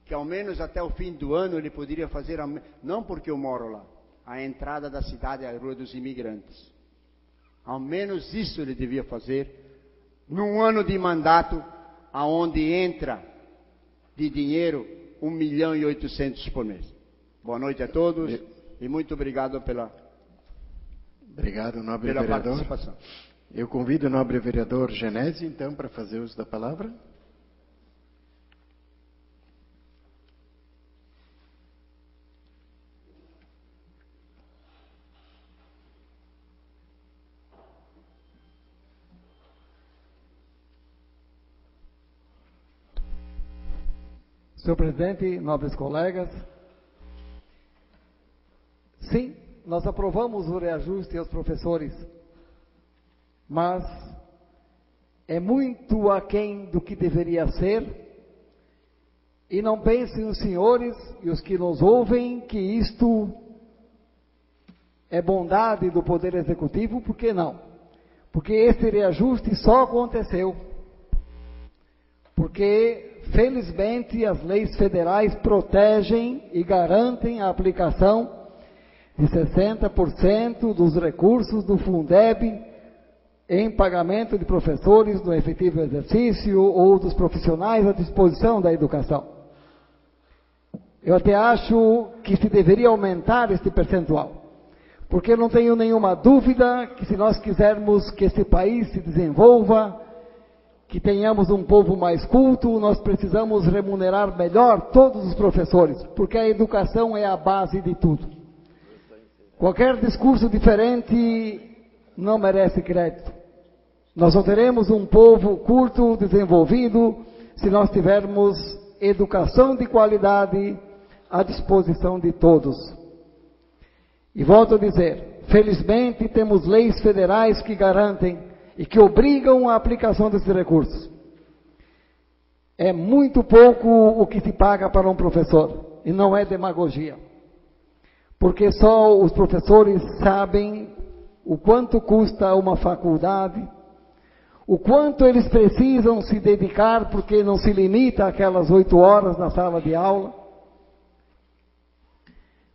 Que ao menos até o fim do ano ele poderia fazer, não porque eu moro lá, a entrada da cidade à Rua dos Imigrantes. Ao menos isso ele devia fazer num ano de mandato, aonde entra de dinheiro 1.800.000 por mês. Boa noite a todos e muito obrigado pela nobre vereador. Participação. Eu convido o nobre vereador Genésio, então, para fazer uso da palavra. Senhor presidente, nobres colegas, sim, nós aprovamos o reajuste aos professores, mas é muito aquém do que deveria ser, e não pensem os senhores e os que nos ouvem que isto é bondade do Poder Executivo, por que não? Porque esse reajuste só aconteceu porque, felizmente, as leis federais protegem e garantem a aplicação de 60% dos recursos do Fundeb em pagamento de professores no efetivo exercício ou dos profissionais à disposição da educação. Eu até acho que se deveria aumentar este percentual, porque eu não tenho nenhuma dúvida que se nós quisermos que esse país se desenvolva, que tenhamos um povo mais culto, nós precisamos remunerar melhor todos os professores, porque a educação é a base de tudo. Qualquer discurso diferente não merece crédito. Nós só teremos um povo culto, desenvolvido, se nós tivermos educação de qualidade à disposição de todos. E volto a dizer, felizmente temos leis federais que garantem e que obrigam a aplicação desses recursos. É muito pouco o que se paga para um professor, e não é demagogia. Porque só os professores sabem o quanto custa uma faculdade, o quanto eles precisam se dedicar, porque não se limita àquelas 8 horas na sala de aula.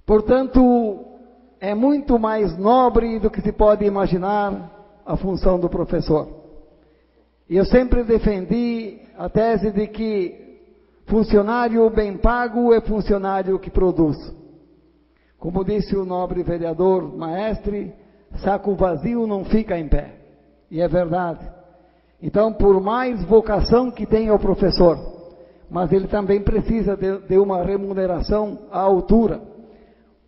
Portanto, é muito mais nobre do que se pode imaginar a função do professor. E eu sempre defendi a tese de que funcionário bem pago é funcionário que produz. Como disse o nobre vereador Maestre, saco vazio não fica em pé. E é verdade. Então, por mais vocação que tenha o professor, mas ele também precisa de uma remuneração à altura,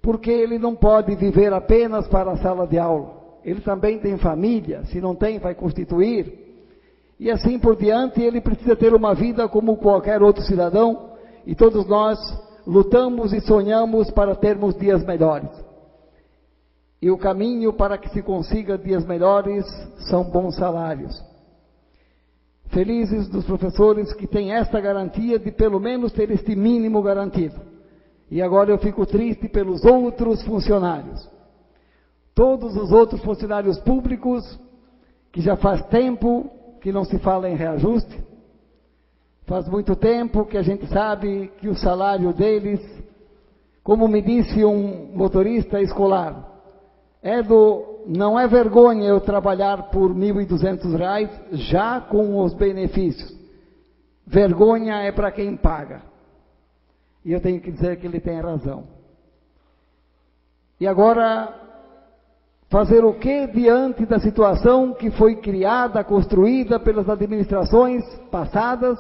porque ele não pode viver apenas para a sala de aula. Ele também tem família, se não tem, vai constituir. E assim por diante, ele precisa ter uma vida como qualquer outro cidadão, e todos nós lutamos e sonhamos para termos dias melhores. E o caminho para que se consiga dias melhores são bons salários. Felizes dos professores que têm esta garantia de pelo menos ter este mínimo garantido. E agora eu fico triste pelos outros funcionários. Todos os outros funcionários públicos, que já faz tempo que não se fala em reajuste, faz muito tempo que a gente sabe que o salário deles, como me disse um motorista escolar, não é vergonha eu trabalhar por R$1.200 já com os benefícios. Vergonha é para quem paga. E eu tenho que dizer que ele tem razão. E agora, fazer o que diante da situação que foi criada, construída pelas administrações passadas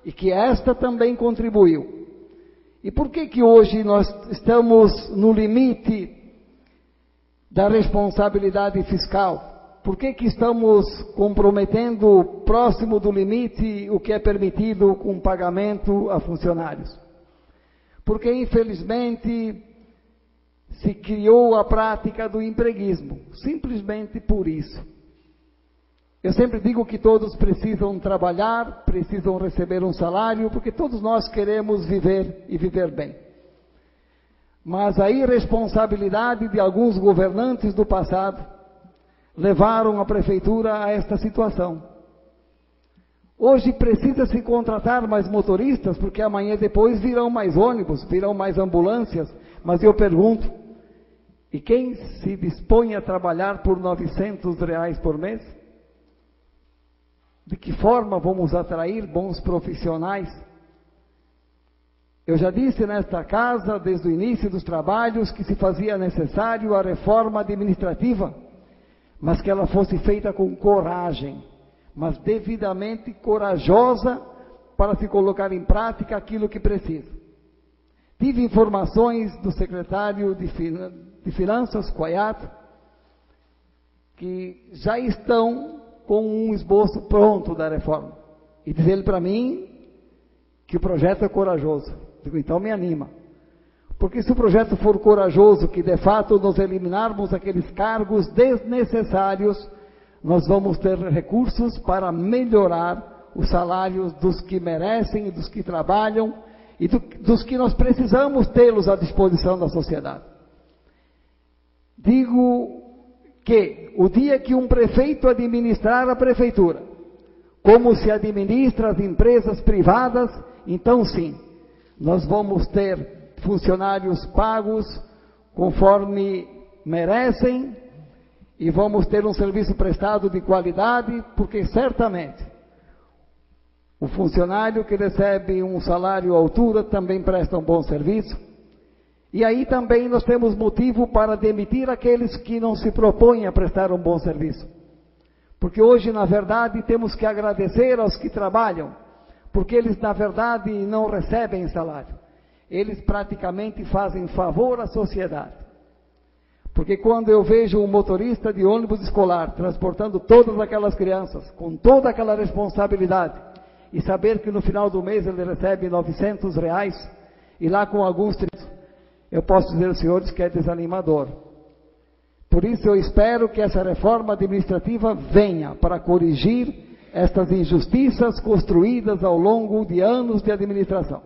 e que esta também contribuiu? E por que hoje nós estamos no limite da responsabilidade fiscal? Por que estamos comprometendo próximo do limite o que é permitido com pagamento a funcionários? Porque, infelizmente, se criou a prática do empreguismo, simplesmente por isso. Eu sempre digo que todos precisam trabalhar, precisam receber um salário, porque todos nós queremos viver e viver bem. Mas a irresponsabilidade de alguns governantes do passado levaram a prefeitura a esta situação. Hoje precisa-se contratar mais motoristas, porque amanhã depois virão mais ônibus, virão mais ambulâncias, mas eu pergunto, e quem se dispõe a trabalhar por R$900 por mês? De que forma vamos atrair bons profissionais? Eu já disse nesta casa, desde o início dos trabalhos, que se fazia necessário a reforma administrativa, mas que ela fosse feita com coragem, mas devidamente corajosa para se colocar em prática aquilo que precisa. Tive informações do secretário de Finanças, Coiato, que já estão com um esboço pronto da reforma. E diz ele para mim que o projeto é corajoso. Digo, então me anima. Porque se o projeto for corajoso, que de fato nós eliminarmos aqueles cargos desnecessários, nós vamos ter recursos para melhorar os salários dos que merecem, dos que trabalham e dos que nós precisamos tê-los à disposição da sociedade. Digo que o dia que um prefeito administrar a prefeitura, como se administra as empresas privadas, então sim, nós vamos ter funcionários pagos conforme merecem e vamos ter um serviço prestado de qualidade, porque certamente o funcionário que recebe um salário à altura também presta um bom serviço. E aí também nós temos motivo para demitir aqueles que não se propõem a prestar um bom serviço. Porque hoje, na verdade, temos que agradecer aos que trabalham, porque eles, na verdade, não recebem salário. Eles praticamente fazem favor à sociedade. Porque quando eu vejo um motorista de ônibus escolar transportando todas aquelas crianças, com toda aquela responsabilidade, e saber que no final do mês ele recebe R$900, e lá com alguns eu posso dizer aos senhores que é desanimador. Por isso eu espero que essa reforma administrativa venha para corrigir estas injustiças construídas ao longo de anos de administração.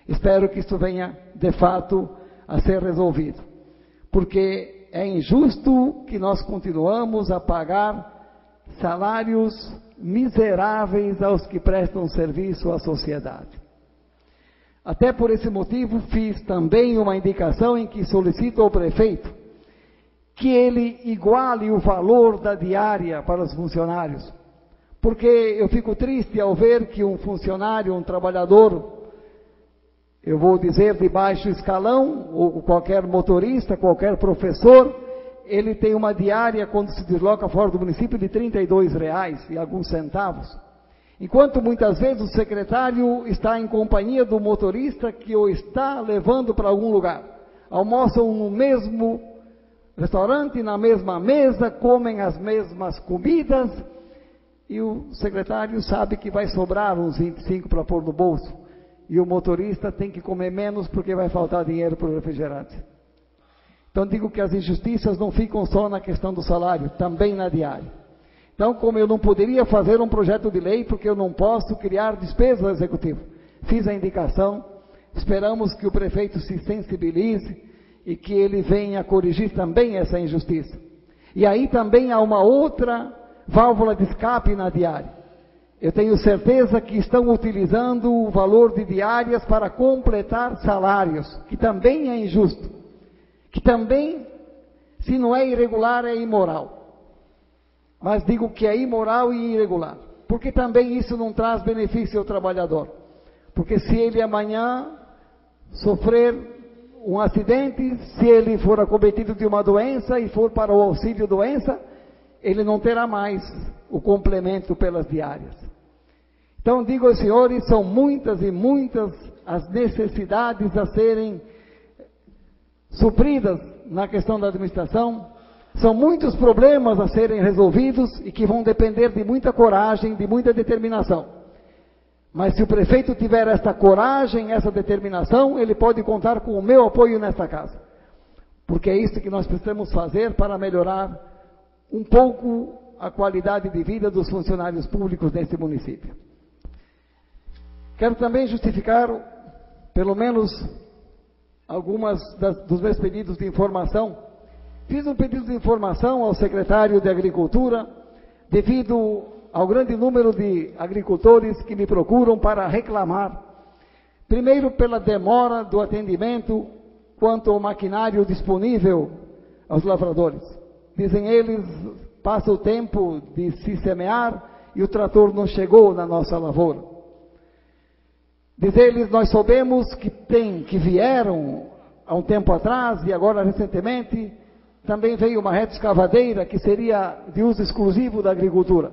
Espero que isso venha, de fato, a ser resolvido. Porque é injusto que nós continuamos a pagar salários miseráveis aos que prestam serviço à sociedade. Até por esse motivo, fiz também uma indicação em que solicito ao prefeito que ele iguale o valor da diária para os funcionários. Porque eu fico triste ao ver que um funcionário, um trabalhador, eu vou dizer de baixo escalão, ou qualquer motorista, qualquer professor, ele tem uma diária quando se desloca fora do município de R$32 e alguns centavos. Enquanto muitas vezes o secretário está em companhia do motorista que o está levando para algum lugar. Almoçam no mesmo restaurante, na mesma mesa, comem as mesmas comidas e o secretário sabe que vai sobrar uns 25 para pôr no bolso. E o motorista tem que comer menos porque vai faltar dinheiro para o refrigerante. Então digo que as injustiças não ficam só na questão do salário, também na diária. Então, como eu não poderia fazer um projeto de lei, porque eu não posso criar despesas ao executivo, fiz a indicação, esperamos que o prefeito se sensibilize e que ele venha corrigir também essa injustiça. E aí também há uma outra válvula de escape na diária. Eu tenho certeza que estão utilizando o valor de diárias para completar salários, que também é injusto, que também, se não é irregular, é imoral. Mas digo que é imoral e irregular, porque também isso não traz benefício ao trabalhador. Porque se ele amanhã sofrer um acidente, se ele for acometido de uma doença e for para o auxílio doença, ele não terá mais o complemento pelas diárias. Então digo aos senhores, são muitas e muitas as necessidades a serem supridas na questão da administração. São muitos problemas a serem resolvidos e que vão depender de muita coragem, de muita determinação. Mas se o prefeito tiver esta coragem, essa determinação, ele pode contar com o meu apoio nesta casa. Porque é isso que nós precisamos fazer para melhorar um pouco a qualidade de vida dos funcionários públicos neste município. Quero também justificar, pelo menos, algumas dos meus pedidos de informação. Fiz um pedido de informação ao secretário de Agricultura, devido ao grande número de agricultores que me procuram para reclamar, primeiro pela demora do atendimento quanto ao maquinário disponível aos lavradores. Dizem eles, passa o tempo de se semear e o trator não chegou na nossa lavoura. Dizem eles, nós soubemos que vieram há um tempo atrás e agora recentemente também veio uma reta escavadeira que seria de uso exclusivo da agricultura.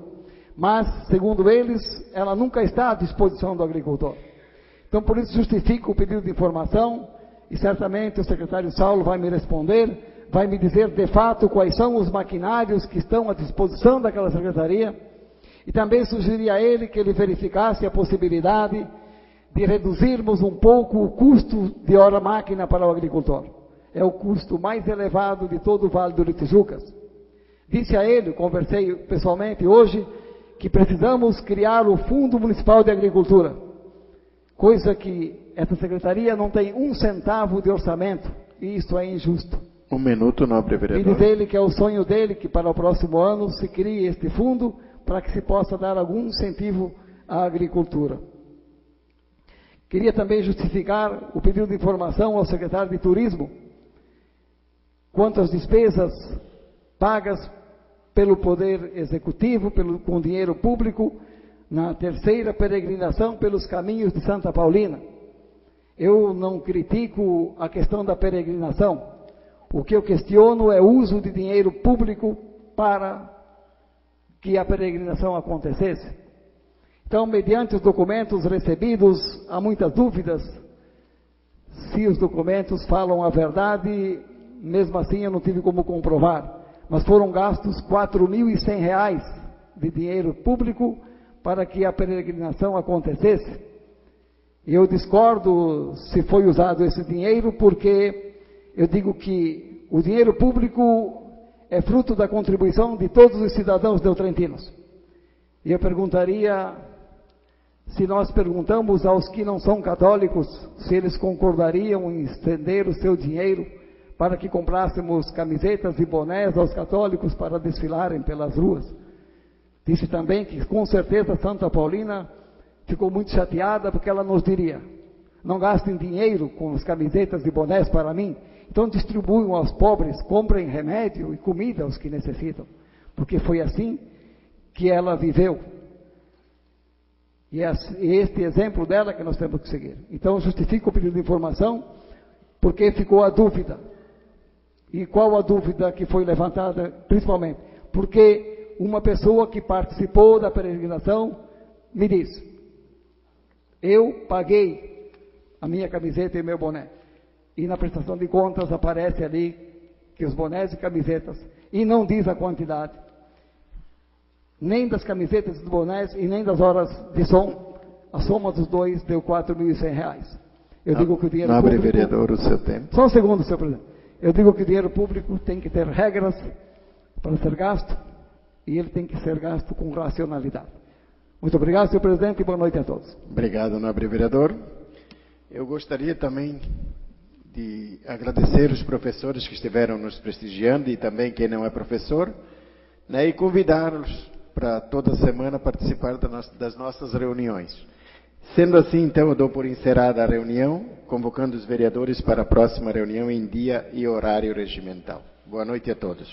Mas, segundo eles, ela nunca está à disposição do agricultor. Então, por isso, justifico o pedido de informação e certamente o secretário Saulo vai me responder, vai me dizer de fato quais são os maquinários que estão à disposição daquela secretaria e também sugerir a ele que ele verificasse a possibilidade de reduzirmos um pouco o custo de hora-máquina para o agricultor. É o custo mais elevado de todo o Vale do Tijucas. Disse a ele, conversei pessoalmente hoje, que precisamos criar o Fundo Municipal de Agricultura, coisa que essa secretaria não tem 1 centavo de orçamento, e isso é injusto. Um minuto, nobre vereador. E diz ele que é o sonho dele que para o próximo ano se crie este fundo para que se possa dar algum incentivo à agricultura. Queria também justificar o pedido de informação ao secretário de Turismo quanto às despesas pagas pelo Poder Executivo, com dinheiro público, na terceira peregrinação pelos caminhos de Santa Paulina. Eu não critico a questão da peregrinação. O que eu questiono é o uso de dinheiro público para que a peregrinação acontecesse. Então, mediante os documentos recebidos, há muitas dúvidas se os documentos falam a verdade. Mesmo assim, eu não tive como comprovar. Mas foram gastos R$ 4.100 de dinheiro público para que a peregrinação acontecesse. E eu discordo se foi usado esse dinheiro, porque eu digo que o dinheiro público é fruto da contribuição de todos os cidadãos neotrentinos. E eu perguntaria, se nós perguntamos aos que não são católicos, se eles concordariam em estender o seu dinheiro para que comprássemos camisetas e bonés aos católicos para desfilarem pelas ruas. Disse também que, com certeza, Santa Paulina ficou muito chateada porque ela nos diria, não gastem dinheiro com as camisetas e bonés para mim, então distribuam aos pobres, comprem remédio e comida aos que necessitam, porque foi assim que ela viveu. E este exemplo dela que nós temos que seguir. Então, justifico o pedido de informação, porque ficou a dúvida. E qual a dúvida que foi levantada, principalmente? Porque uma pessoa que participou da peregrinação me disse, eu paguei a minha camiseta e meu boné. E na prestação de contas aparece ali que os bonés e camisetas, e não diz a quantidade, nem das camisetas e dos bonés, e nem das horas de som. A soma dos dois deu R$ 4.100. Eu digo que o dinheiro público... Nobre vereador, o seu tempo. Só um segundo, senhor presidente. Eu digo que o dinheiro público tem que ter regras para ser gasto, e ele tem que ser gasto com racionalidade. Muito obrigado, senhor presidente, e boa noite a todos. Obrigado, nobre vereador. Eu gostaria também de agradecer os professores que estiveram nos prestigiando, e também quem não é professor, né, e convidá-los para toda semana participar das nossas reuniões. Sendo assim, então, eu dou por encerrada a reunião, convocando os vereadores para a próxima reunião em dia e horário regimental. Boa noite a todos.